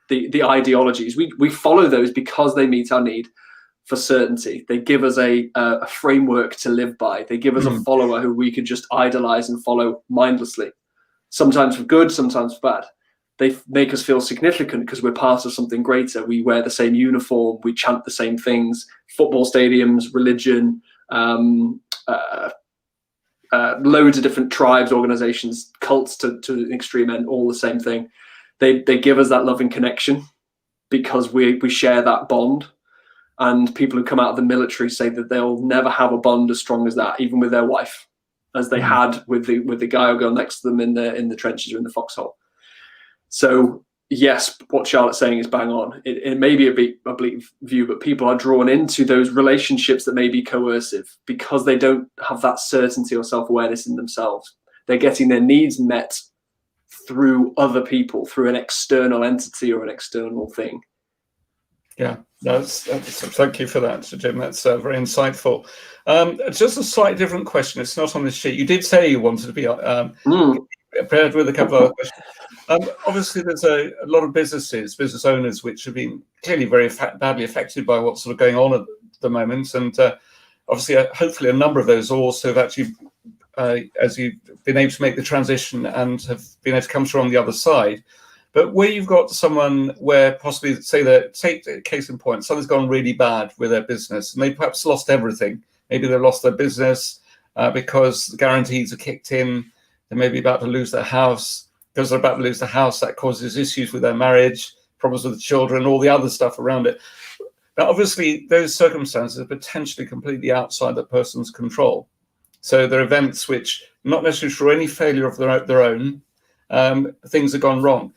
[SPEAKER 2] the ideologies. We follow those because they meet our need for certainty. They give us a framework to live by. They give us a follower who we could just idolize and follow mindlessly, sometimes for good, sometimes for bad. They make us feel significant because we're part of something greater. We wear the same uniform, we chant the same things, football stadiums, religion, loads of different tribes, organizations, cults to an extreme end, all the same thing. They give us that loving connection because we share that bond. And people who come out of the military say that they'll never have a bond as strong as that, even with their wife, as they had with the guy who go next to them in the trenches or in the foxhole. So yes, what Charlotte's saying is bang on. It may be a bleak view, but people are drawn into those relationships that may be coercive because they don't have that certainty or self-awareness in themselves. They're getting their needs met through other people, through an external entity or an external thing.
[SPEAKER 1] Yeah, thank you for that, Jim. That's very insightful. Just a slightly different question. It's not on this sheet. You did say you wanted to be prepared with a couple of other questions. Obviously, there's a lot of business owners, which have been clearly very badly affected by what's sort of going on at the moment. And obviously, hopefully, a number of those also have actually, as you've been able to make the transition and have been able to come through on the other side. But where you've got someone where possibly, take a case in point, something's gone really bad with their business and they perhaps lost everything. Maybe they've lost their business because the guarantees are kicked in. They may be about to lose their house. Because they're about to lose the house, that causes issues with their marriage, problems with the children, all the other stuff around it. Now, obviously, those circumstances are potentially completely outside the person's control. So there are events which, not necessarily through any failure of their own, things have gone wrong.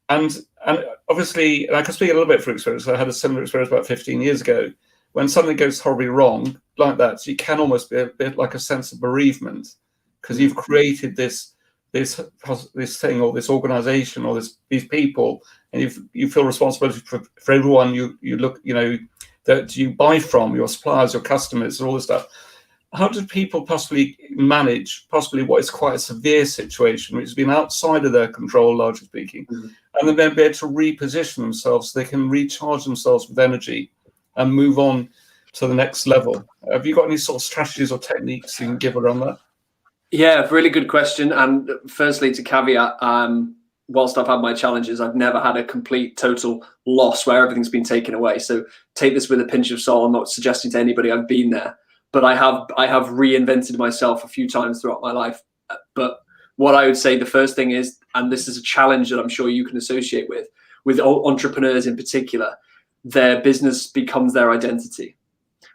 [SPEAKER 1] And and obviously, and I can speak a little bit from experience. I had a similar experience about 15 years ago. When something goes horribly wrong like that, so you can almost be a bit like a sense of bereavement, because you've created this thing, or this organization, or these people, and you feel responsibility for everyone you look, that you buy from, your suppliers, your customers, all this stuff. How do people possibly manage what is quite a severe situation, which has been outside of their control, largely speaking, and then be able to reposition themselves so they can recharge themselves with energy and move on to the next level? Have you got any sort of strategies or techniques you can give around that?
[SPEAKER 2] Yeah, really good question. And firstly, to caveat, whilst I've had my challenges, I've never had a complete total loss where everything's been taken away. So take this with a pinch of salt. I'm not suggesting to anybody I've been there, but I have reinvented myself a few times throughout my life. But what I would say, the first thing is, and this is a challenge that I'm sure you can associate with entrepreneurs in particular, their business becomes their identity.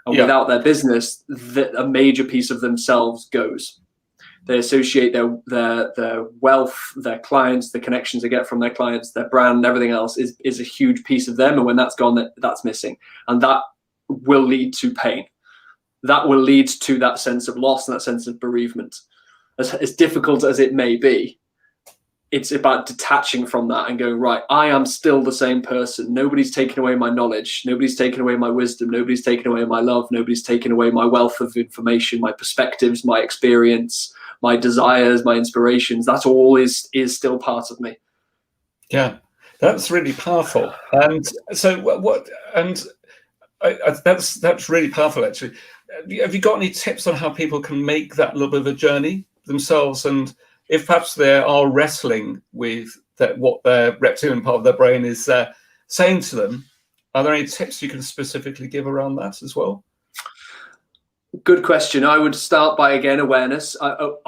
[SPEAKER 2] And without their business, a major piece of themselves goes. They associate their wealth, their clients, the connections they get from their clients, their brand, everything else is a huge piece of them. And when that's gone, that's missing. And that will lead to pain. That will lead to that sense of loss and that sense of bereavement. As difficult as it may be, it's about detaching from that and going, right, I am still the same person. Nobody's taken away my knowledge. Nobody's taken away my wisdom. Nobody's taken away my love. Nobody's taken away my wealth of information, my perspectives, my experience, my desires, my inspirations. That all is still part of me.
[SPEAKER 1] Yeah, that's really powerful. And so that's really powerful, actually. Have you got any tips on how people can make that little bit of a journey themselves? And if perhaps they are wrestling with what their reptilian part of their brain is saying to them, are there any tips you can specifically give around that as well?
[SPEAKER 2] Good question. I would start by, again, awareness.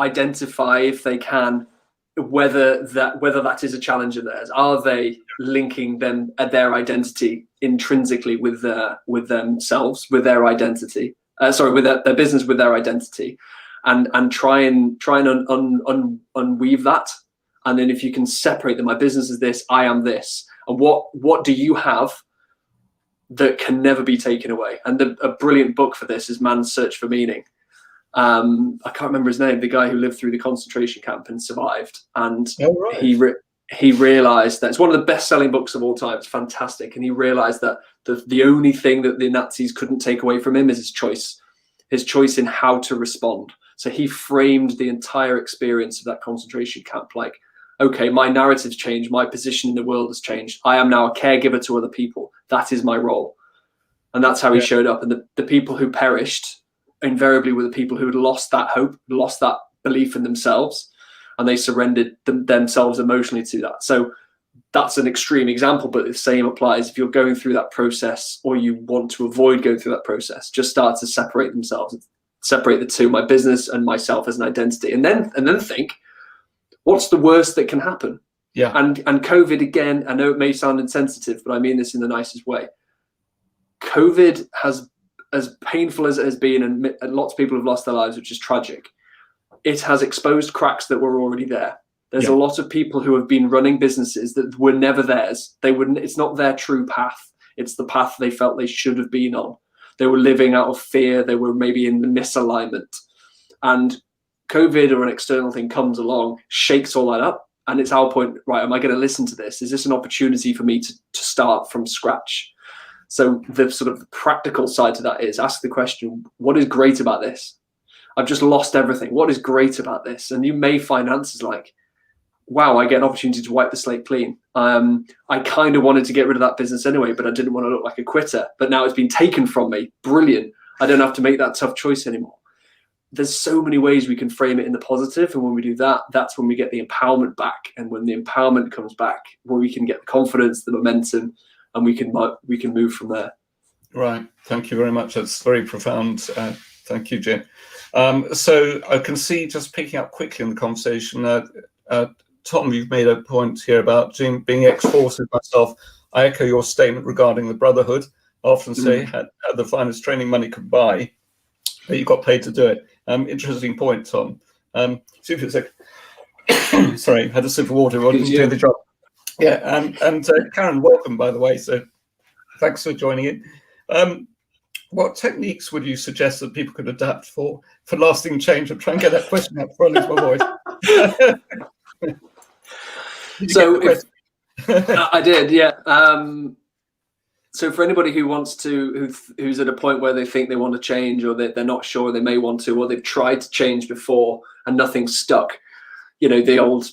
[SPEAKER 2] Identify, if they can, whether that is a challenge of theirs. Are they linking their identity intrinsically with themselves, with their identity? With their business, with their identity, and try and unweave that. And then if you can separate them, my business is this, I am this, and what do you have that can never be taken away? And a brilliant book for this is Man's Search for Meaning. I can't remember his name, the guy who lived through the concentration camp and survived. And he realized that it's one of the best-selling books of all time. It's fantastic. And he realized that the only thing that the Nazis couldn't take away from him is his choice in how to respond. So he framed the entire experience of that concentration camp like, okay, my narrative's changed, my position in the world has changed. I am now a caregiver to other people. That is my role. And that's how he showed up. And the people who perished invariably were the people who had lost that hope, lost that belief in themselves, and they surrendered themselves emotionally to that. So that's an extreme example, but the same applies if you're going through that process or you want to avoid going through that process. Just start to separate themselves, separate the two, my business and myself as an identity, and then think, what's the worst that can happen?
[SPEAKER 1] Yeah.
[SPEAKER 2] And COVID, again, I know it may sound insensitive, but I mean this in the nicest way. COVID has, as painful as it has been, and lots of people have lost their lives, which is tragic, it has exposed cracks that were already there. There's a lot of people who have been running businesses that were never theirs. It's not their true path. It's the path they felt they should have been on. They were living out of fear. They were maybe in the misalignment. And COVID or an external thing comes along, shakes all that up. And it's our point, right, am I going to listen to this? Is this an opportunity for me to start from scratch? So the sort of practical side to that is ask the question, what is great about this? I've just lost everything. What is great about this? And you may find answers like, wow, I get an opportunity to wipe the slate clean. I kind of wanted to get rid of that business anyway, but I didn't want to look like a quitter. But now it's been taken from me. Brilliant. I don't have to make that tough choice anymore. There's so many ways we can frame it in the positive. And when we do that, that's when we get the empowerment back. And when the empowerment comes back, where we can get the confidence, the momentum, and we can move from there. Right.
[SPEAKER 1] Thank you very much. That's very profound. Thank you, Jim. So I can see, just picking up quickly in the conversation, Tom, you've made a point here about Jim being ex-forces myself. I echo your statement regarding the brotherhood. I often say had the finest training money could buy, but you got paid to do it. Interesting point, Tom. Super sick. Sorry, had a sip of water. Wasn't doing the job. Yeah, and Karen, welcome, by the way. So thanks for joining in. What techniques would you suggest that people could adapt for lasting change? I'm trying to get that question up front as my voice.
[SPEAKER 2] So I did, yeah. So for anybody who wants to, who's at a point where they think they want to change, or they're not sure they may want to, or they've tried to change before and nothing's stuck, you know, the old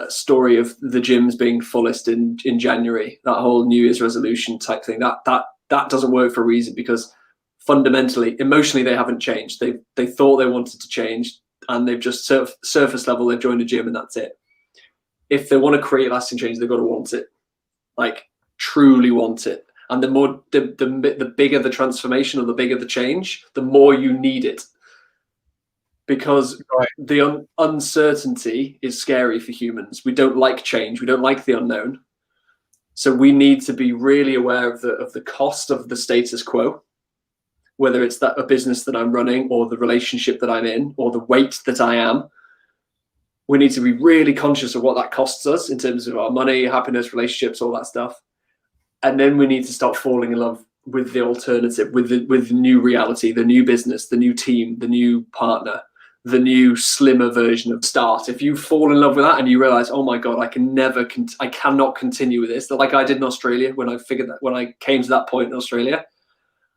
[SPEAKER 2] story of the gyms being fullest in January, that whole New Year's resolution type thing, that doesn't work for a reason, because fundamentally, emotionally, they haven't changed. They thought they wanted to change, and they've just surface level, they've joined a gym and that's it. If they want to create lasting change, they've got to want it, like truly want it. And the bigger the transformation, or the bigger the change, the more you need it, because the uncertainty is scary for humans. We don't like change. We don't like the unknown. So we need to be really aware of the cost of the status quo, whether it's a business that I'm running, or the relationship that I'm in, or the weight that I am. We need to be really conscious of what that costs us in terms of our money, happiness, relationships, all that stuff. And then we need to start falling in love with the alternative, with the new reality, the new business, the new team, the new partner, the new slimmer version of Start. If you fall in love with that and you realize, oh my God, I cannot continue with this, like I did in Australia, when I came to that point in Australia,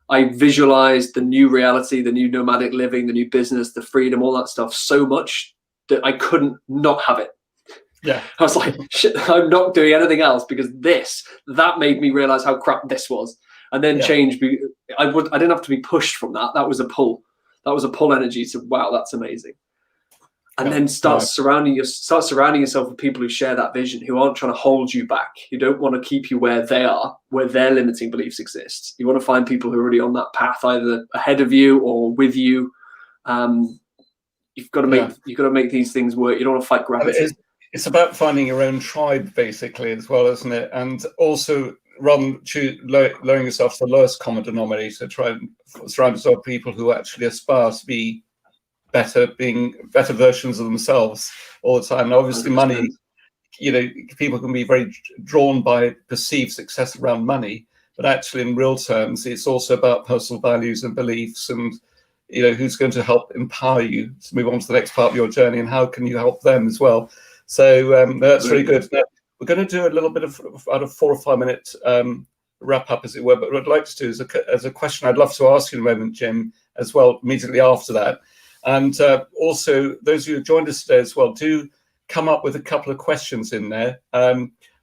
[SPEAKER 2] I visualized the new reality, the new nomadic living, the new business, the freedom, all that stuff so much that I couldn't not have it.
[SPEAKER 1] Yeah,
[SPEAKER 2] I was like, shit, I'm not doing anything else, because that made me realize how crap this was. And then change. I didn't have to be pushed from that. That was a pull. That was a pull energy to, wow, that's amazing. And then start surrounding yourself with people who share that vision, who aren't trying to hold you back, who don't want to keep you where they are, where their limiting beliefs exist. You want to find people who are already on that path, either ahead of you or with you. You've got to make these things work. You don't want to fight gravity.
[SPEAKER 1] It's about finding your own tribe, basically, as well, isn't it? And also, lowering yourself to the lowest common denominator. Try and surround yourself with people who actually aspire to be being better versions of themselves all the time. And obviously, 100%. Money, you know, people can be very drawn by perceived success around money, but actually, in real terms, it's also about personal values and beliefs, and you know, who's going to help empower you to move on to the next part of your journey, and how can you help them as well. So that's really good. Now, we're going to do a little bit of out of 4 or 5 minute wrap up, as it were. But what I'd like to do is as a question I'd love to ask you in a moment, Jim, as well, immediately after that. And also, those of you who joined us today as well, do come up with a couple of questions in there.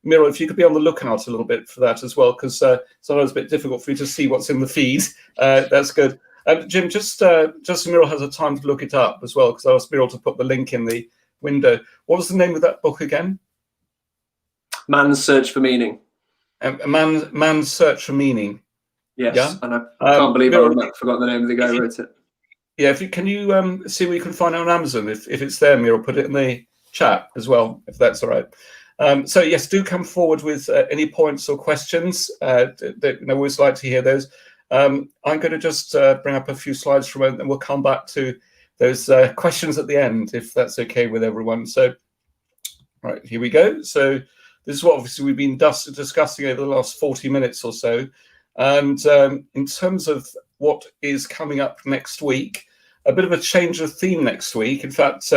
[SPEAKER 1] Miro, if you could be on the lookout a little bit for that as well, because sometimes it's a bit difficult for you to see what's in the feed. That's good. Jim, just so Miro has a time to look it up as well, because I asked Miro to put the link in the window. What was the name of that book again?
[SPEAKER 2] Man's Search for Meaning.
[SPEAKER 1] Man's Search for Meaning.
[SPEAKER 2] Yes,
[SPEAKER 1] yeah?
[SPEAKER 2] And I can't believe I've forgotten the name of the guy who wrote it.
[SPEAKER 1] Yeah, can you see where you can find it on Amazon? If it's there, Miro, put it in the chat as well, if that's all right. So yes, do come forward with any points or questions. I always like to hear those. I'm going to just bring up a few slides from it, and we'll come back to those questions at the end, if that's okay with everyone. So, right, here we go. So this is what obviously we've been discussing over the last 40 minutes or so. And in terms of what is coming up next week, a bit of a change of theme next week. In fact,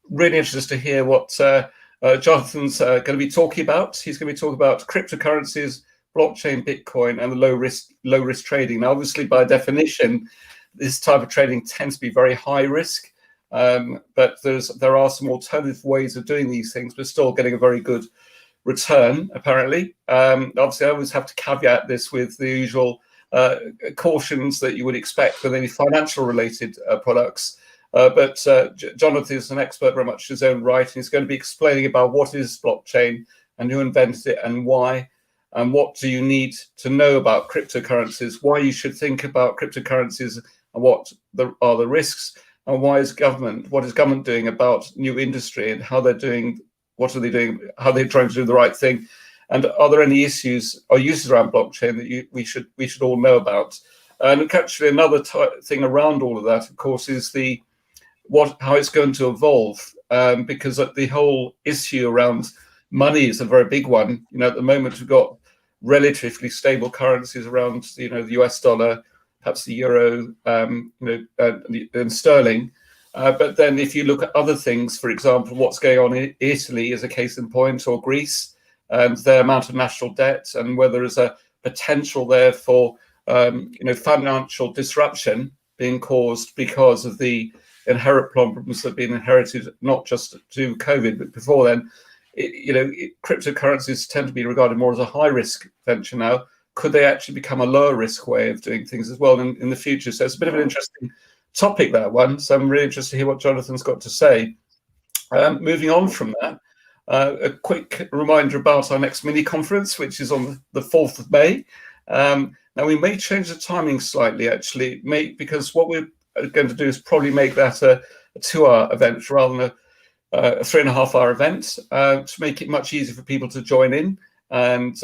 [SPEAKER 1] really interested to hear what Jonathan's going to be talking about. He's going to be talking about cryptocurrencies, blockchain, Bitcoin, and the low risk trading. Now, obviously, by definition, this type of trading tends to be very high risk, but there are some alternative ways of doing these things, but still getting a very good return, apparently. Obviously, I always have to caveat this with the usual cautions that you would expect with any financial related products. But Jonathan is an expert very much in his own right, and he's going to be explaining about what is blockchain and who invented it and why, and what do you need to know about cryptocurrencies, why you should think about cryptocurrencies, and what are the risks, and what is government doing about new industry and how they're doing, what are they doing, how they're trying to do the right thing, and are there any issues or uses around blockchain that we should all know about. And actually, another thing around all of that, of course, is how it's going to evolve, because the whole issue around money is a very big one. At the moment we've got relatively stable currencies around, the US dollar, perhaps the euro, and sterling. But then if you look at other things, for example, what's going on in Italy is a case in point, or Greece, and their amount of national debt, and whether there's a potential there for financial disruption being caused because of the inherent problems that have been inherited, not just to COVID, but before then. Cryptocurrencies tend to be regarded more as a high-risk venture now. Could they actually become a lower-risk way of doing things as well in the future? So it's a bit of an interesting topic, that one. So I'm really interested to hear what Jonathan's got to say. Moving on from that, a quick reminder about our next mini-conference, which is on the 4th of May. Now, we may change the timing slightly, actually, because what we're going to do is probably make that a 2-hour event rather than a 3.5-hour event, to make it much easier for people to join in. And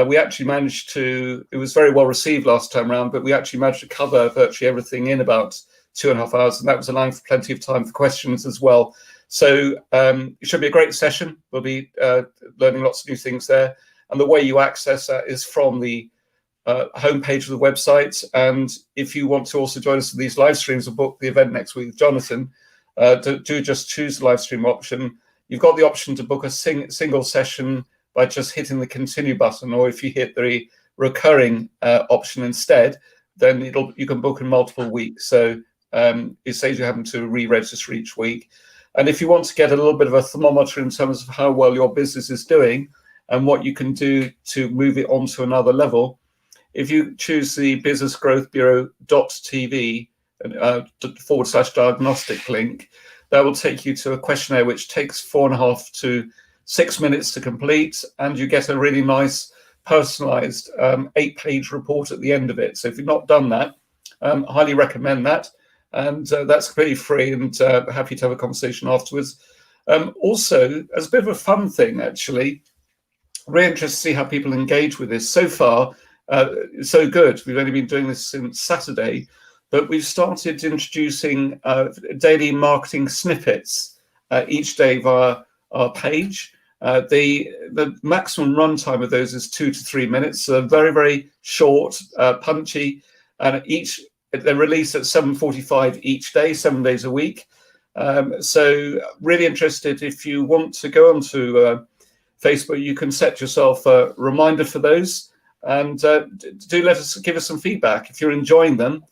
[SPEAKER 1] we actually managed to, it was very well received last time around, but we actually managed to cover virtually everything in about 2.5 hours, and that was allowing for plenty of time for questions as well. So it should be a great session. We'll be learning lots of new things there. And the way you access that is from the homepage of the website. And if you want to also join us for these live streams or book the event next week with Jonathan, do just choose the live stream option. You've got the option to book a single session by just hitting the continue button, or if you hit the recurring option instead, then you can book in multiple weeks. So it saves you having to re-register each week. And if you want to get a little bit of a thermometer in terms of how well your business is doing and what you can do to move it on to another level, if you choose the businessgrowthbureau.tv /diagnostic link, that will take you to a questionnaire which takes 4.5 to 6 minutes to complete, and you get a really nice personalized 8-page report at the end of it. So if you've not done that, highly recommend that. And that's completely free, and happy to have a conversation afterwards. Also, as a bit of a fun thing, actually, really interested to see how people engage with this. So far, so good. We've only been doing this since Saturday, but we've started introducing daily marketing snippets each day via our page. The maximum runtime of those is 2 to 3 minutes, so very, very short, punchy, and they're released at 7:45 each day, 7 days a week. So really interested, if you want to go onto Facebook, you can set yourself a reminder for those, and give us some feedback if you're enjoying them.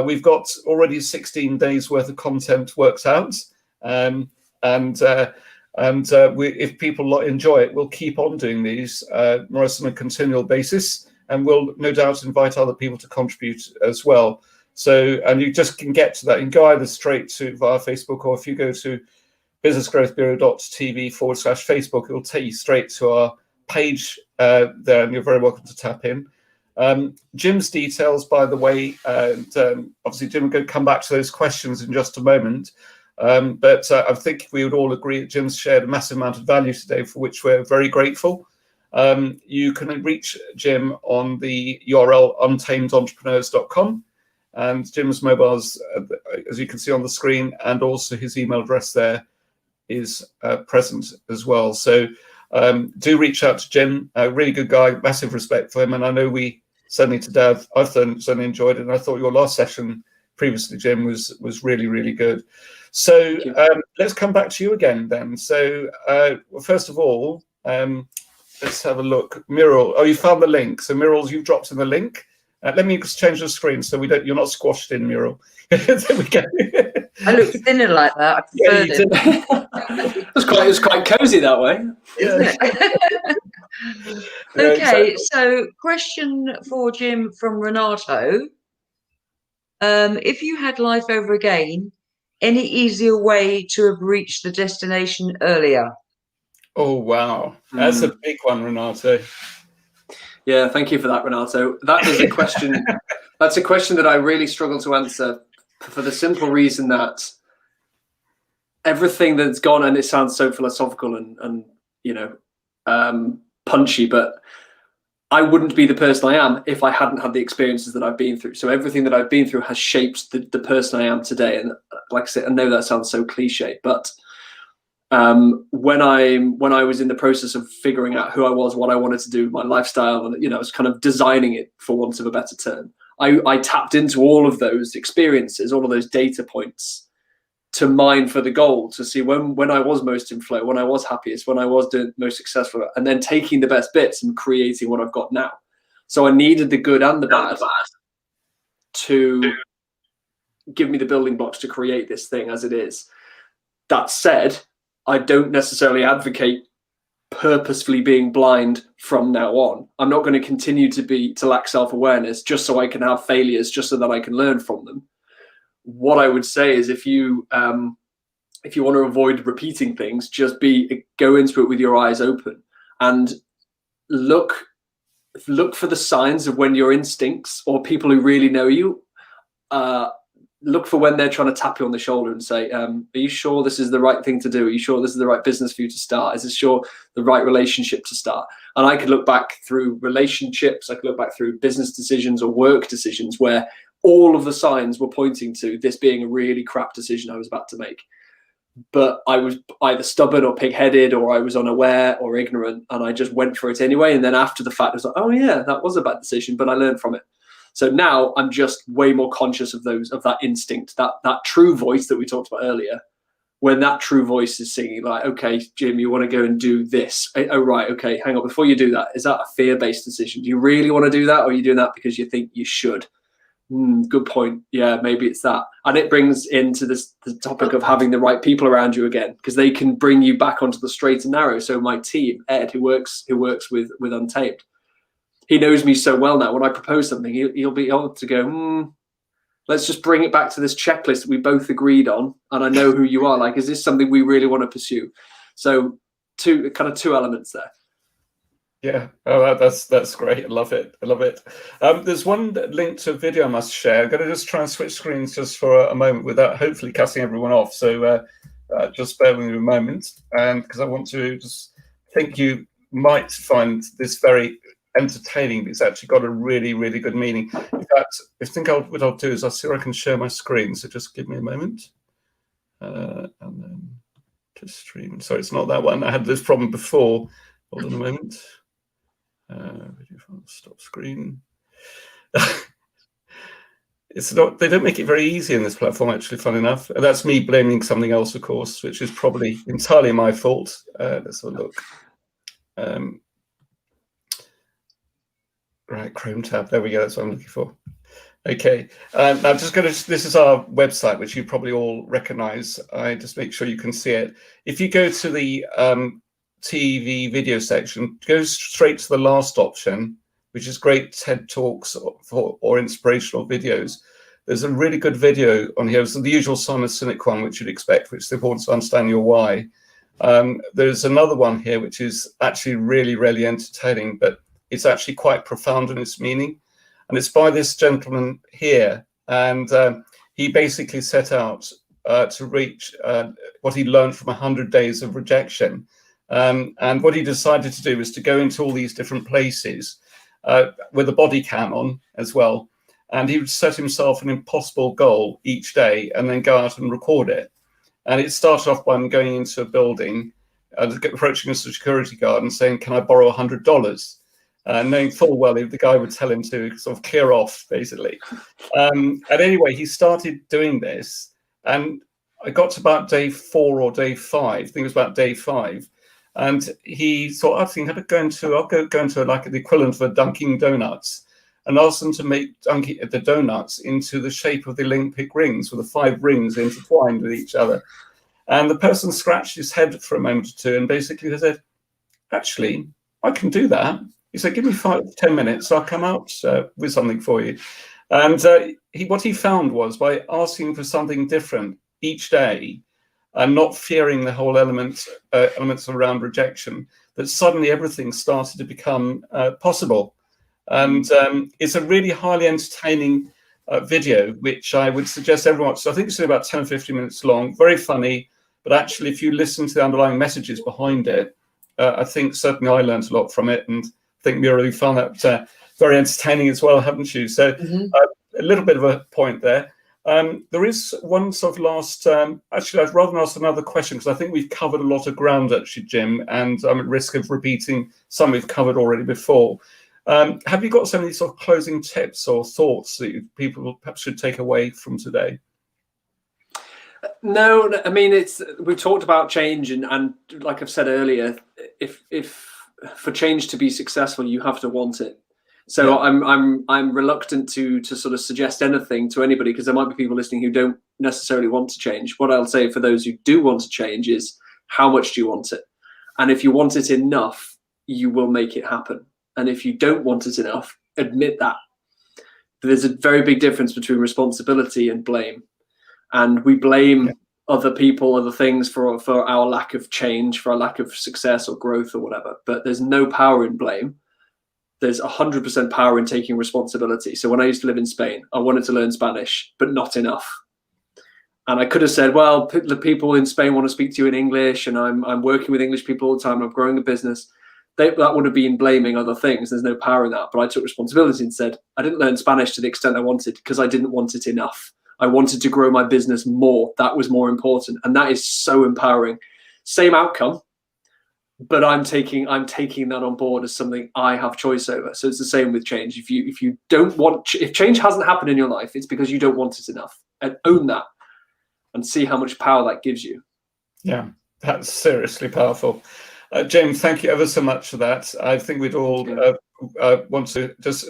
[SPEAKER 1] We've got already 16 days worth of content worked out, if people enjoy it, we'll keep on doing these more or less on a continual basis, and we'll no doubt invite other people to contribute as well. So, and you just can get to that. You can go either straight to via Facebook, or if you go to businessgrowthbureau.tv /Facebook, it will take you straight to our page there, and you're very welcome to tap in. Jim's details, by the way, and obviously Jim, we're going to come back to those questions in just a moment. But I think we would all agree that Jim's shared a massive amount of value today, for which we're very grateful. You can reach Jim on the URL untamedentrepreneurs.com, and Jim's mobiles, as you can see on the screen, and also his email address there is present as well. So do reach out to Jim, a really good guy, massive respect for him, and I know we certainly today, I've certainly enjoyed it, and I thought your last session previously, Jim, was really, really good. So let's come back to you again then. So well, first of all, let's have a look. Muriel, oh, you found the link. So Muriel, you've dropped in the link. Let me just change the screen so you're not squashed in, Muriel. There we go.
[SPEAKER 3] I look thinner like that. I preferred it.
[SPEAKER 2] It was quite cozy that way.
[SPEAKER 3] Yeah. Okay, so question for Jim from Renato. If you had life over again, any easier way to have reached the destination earlier?
[SPEAKER 1] Oh, wow. That's a big one, Renato.
[SPEAKER 2] Yeah, thank you for that, Renato. That is a question. That's a question that I really struggle to answer, for the simple reason that everything that's gone, and it sounds so philosophical and punchy, but I wouldn't be the person I am if I hadn't had the experiences that I've been through. So everything that I've been through has shaped the person I am today. And like I said, I know that sounds so cliche, but when I was in the process of figuring out who I was, what I wanted to do, my lifestyle, and I was kind of designing it, for want of a better term. I tapped into all of those experiences, all of those data points, to mine for the goal, to see when I was most in flow, when I was happiest, when I was doing most successful, and then taking the best bits and creating what I've got now. So I needed the good and the bad to give me the building blocks to create this thing as it is. That said, I don't necessarily advocate purposefully being blind from now on. I'm not going to continue to lack self-awareness just so I can have failures, just so that I can learn from them. What I would say is, if you want to avoid repeating things, just go into it with your eyes open and look for the signs of when your instincts, or people who really know you, look for when they're trying to tap you on the shoulder and say, are you sure this is the right thing to do? Are you sure this is the right business for you to start? Is this sure the right relationship to start? And I could look back through relationships, I could look back through business decisions or work decisions where all of the signs were pointing to this being a really crap decision I was about to make. But I was either stubborn or pig-headed, or I was unaware or ignorant, and I just went for it anyway. And then after the fact, I was like, oh yeah, that was a bad decision, but I learned from it. So now I'm just way more conscious of that instinct, that true voice that we talked about earlier. When that true voice is singing, like, okay, Jim, you want to go and do this. Oh, right. Okay. Hang on. Before you do that, is that a fear-based decision? Do you really want to do that? Or are you doing that because you think you should? Good point. Yeah, maybe it's that. And it brings into the topic of having the right people around you again, because they can bring you back onto the straight and narrow. So my team, Ed, who works with Untamed, he knows me so well now. When I propose something, he'll be able to go, let's just bring it back to this checklist that we both agreed on. And I know who you are. Like, is this something we really want to pursue? So two elements there.
[SPEAKER 1] Yeah, oh, that's great. I love it. There's one link to a video I must share. I'm going to just try and switch screens just for a moment without hopefully cutting everyone off. So just bear with me a moment, and because I want to just think you might find this very entertaining. It's actually got a really, really good meaning. In fact, what I'll do is I'll see if I can share my screen. So just give me a moment, and then to stream. Sorry, it's not that one. I had this problem before. Hold on a moment. Video file, stop screen. It's not. They don't make it very easy in this platform, actually. Fun enough, and that's me blaming something else, of course, which is probably entirely my fault. Let's have a look. Right, Chrome tab. There we go. That's what I'm looking for. Okay. Now I'm just going to. This is our website, which you probably all recognise. I just make sure you can see it. If you go to the TV video section, go straight to the last option, which is great TED Talks or inspirational videos. There's a really good video on here. It's the usual Simon Sinek one, which you'd expect, which is the importance of understanding your why. There's another one here, which is actually really, really entertaining, but it's actually quite profound in its meaning. And it's by this gentleman here. And he basically set out to reach what he learned from 100 days of rejection. And what he decided to do was to go into all these different places with a body cam on as well. And he would set himself an impossible goal each day and then go out and record it. And it started off by him going into a building, approaching a security guard and saying, "Can I borrow $100?" Knowing full well the guy would tell him to sort of clear off, basically. And anyway, he started doing this. And I got to about day 4 or day 5. I think it was about day 5. And he thought, I think I'll go into like the equivalent of a Dunkin' Donuts and ask them to make the donuts into the shape of the Olympic rings, with the 5 rings intertwined with each other. And the person scratched his head for a moment or two and basically said, actually, I can do that. He said, give me 5-10 minutes, I'll come out with something for you. And what he found was, by asking for something different each day, and not fearing the whole elements around rejection, that suddenly everything started to become possible. And it's a really highly entertaining video, which I would suggest everyone. So I think it's only about 10 or 15 minutes long, very funny. But actually, if you listen to the underlying messages behind it, I think certainly I learned a lot from it. And I think Mira, you found that very entertaining as well, haven't you? So a little bit of a point there. There is one sort of last, actually, I'd rather ask another question because I think we've covered a lot of ground, actually, Jim, and I'm at risk of repeating some we've covered already before. Have you got some of these sort of closing tips or thoughts that people perhaps should take away from today?
[SPEAKER 2] No, I mean, we've talked about change, and like I've said earlier, if for change to be successful, you have to want it. So yeah. I'm reluctant to sort of suggest anything to anybody, because there might be people listening who don't necessarily want to change. What I'll say for those who do want to change is, how much do you want it? And if you want it enough, you will make it happen. And if you don't want it enough, admit that. There's a very big difference between responsibility and blame. And we blame other people, other things for our lack of change, for our lack of success or growth or whatever. But there's no power in blame. There's 100% power in taking responsibility. So when I used to live in Spain, I wanted to learn Spanish, but not enough. And I could have said, well, the people in Spain want to speak to you in English, and I'm working with English people all the time, I'm growing a business. That would have been blaming other things. There's no power in that. But I took responsibility and said, I didn't learn Spanish to the extent I wanted because I didn't want it enough. I wanted to grow my business more. That was more important. And that is so empowering. Same outcome, but I'm taking that on board as something I have choice over. So it's the same with change. If change hasn't happened in your life, it's because you don't want it enough. And own that and see how much power that gives you.
[SPEAKER 1] Yeah, that's seriously powerful. James, thank you ever so much for that. I think we'd all want to just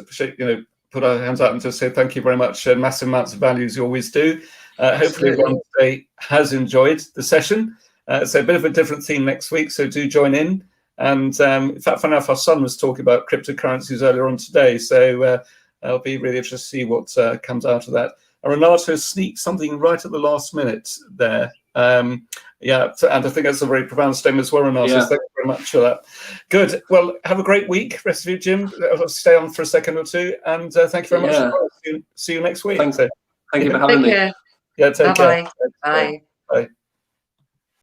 [SPEAKER 1] put our hands out and just say thank you very much. Massive amounts of value, as you always do. Hopefully everyone today has enjoyed the session. It's a bit of a different theme next week, so do join in. And in fact, funny enough, our son was talking about cryptocurrencies earlier on today, so I'll be really interested to see what comes out of that. And Renato sneaked something right at the last minute there. And I think that's a very profound statement as well, Renato. Yeah. So thank you very much for that. Good. Well, have a great week, rest of you, Jim. I'll stay on for a second or two, and thank you very much. See you next week.
[SPEAKER 2] Thank you for having me.
[SPEAKER 1] Yeah, take care.
[SPEAKER 3] Bye.
[SPEAKER 1] Bye.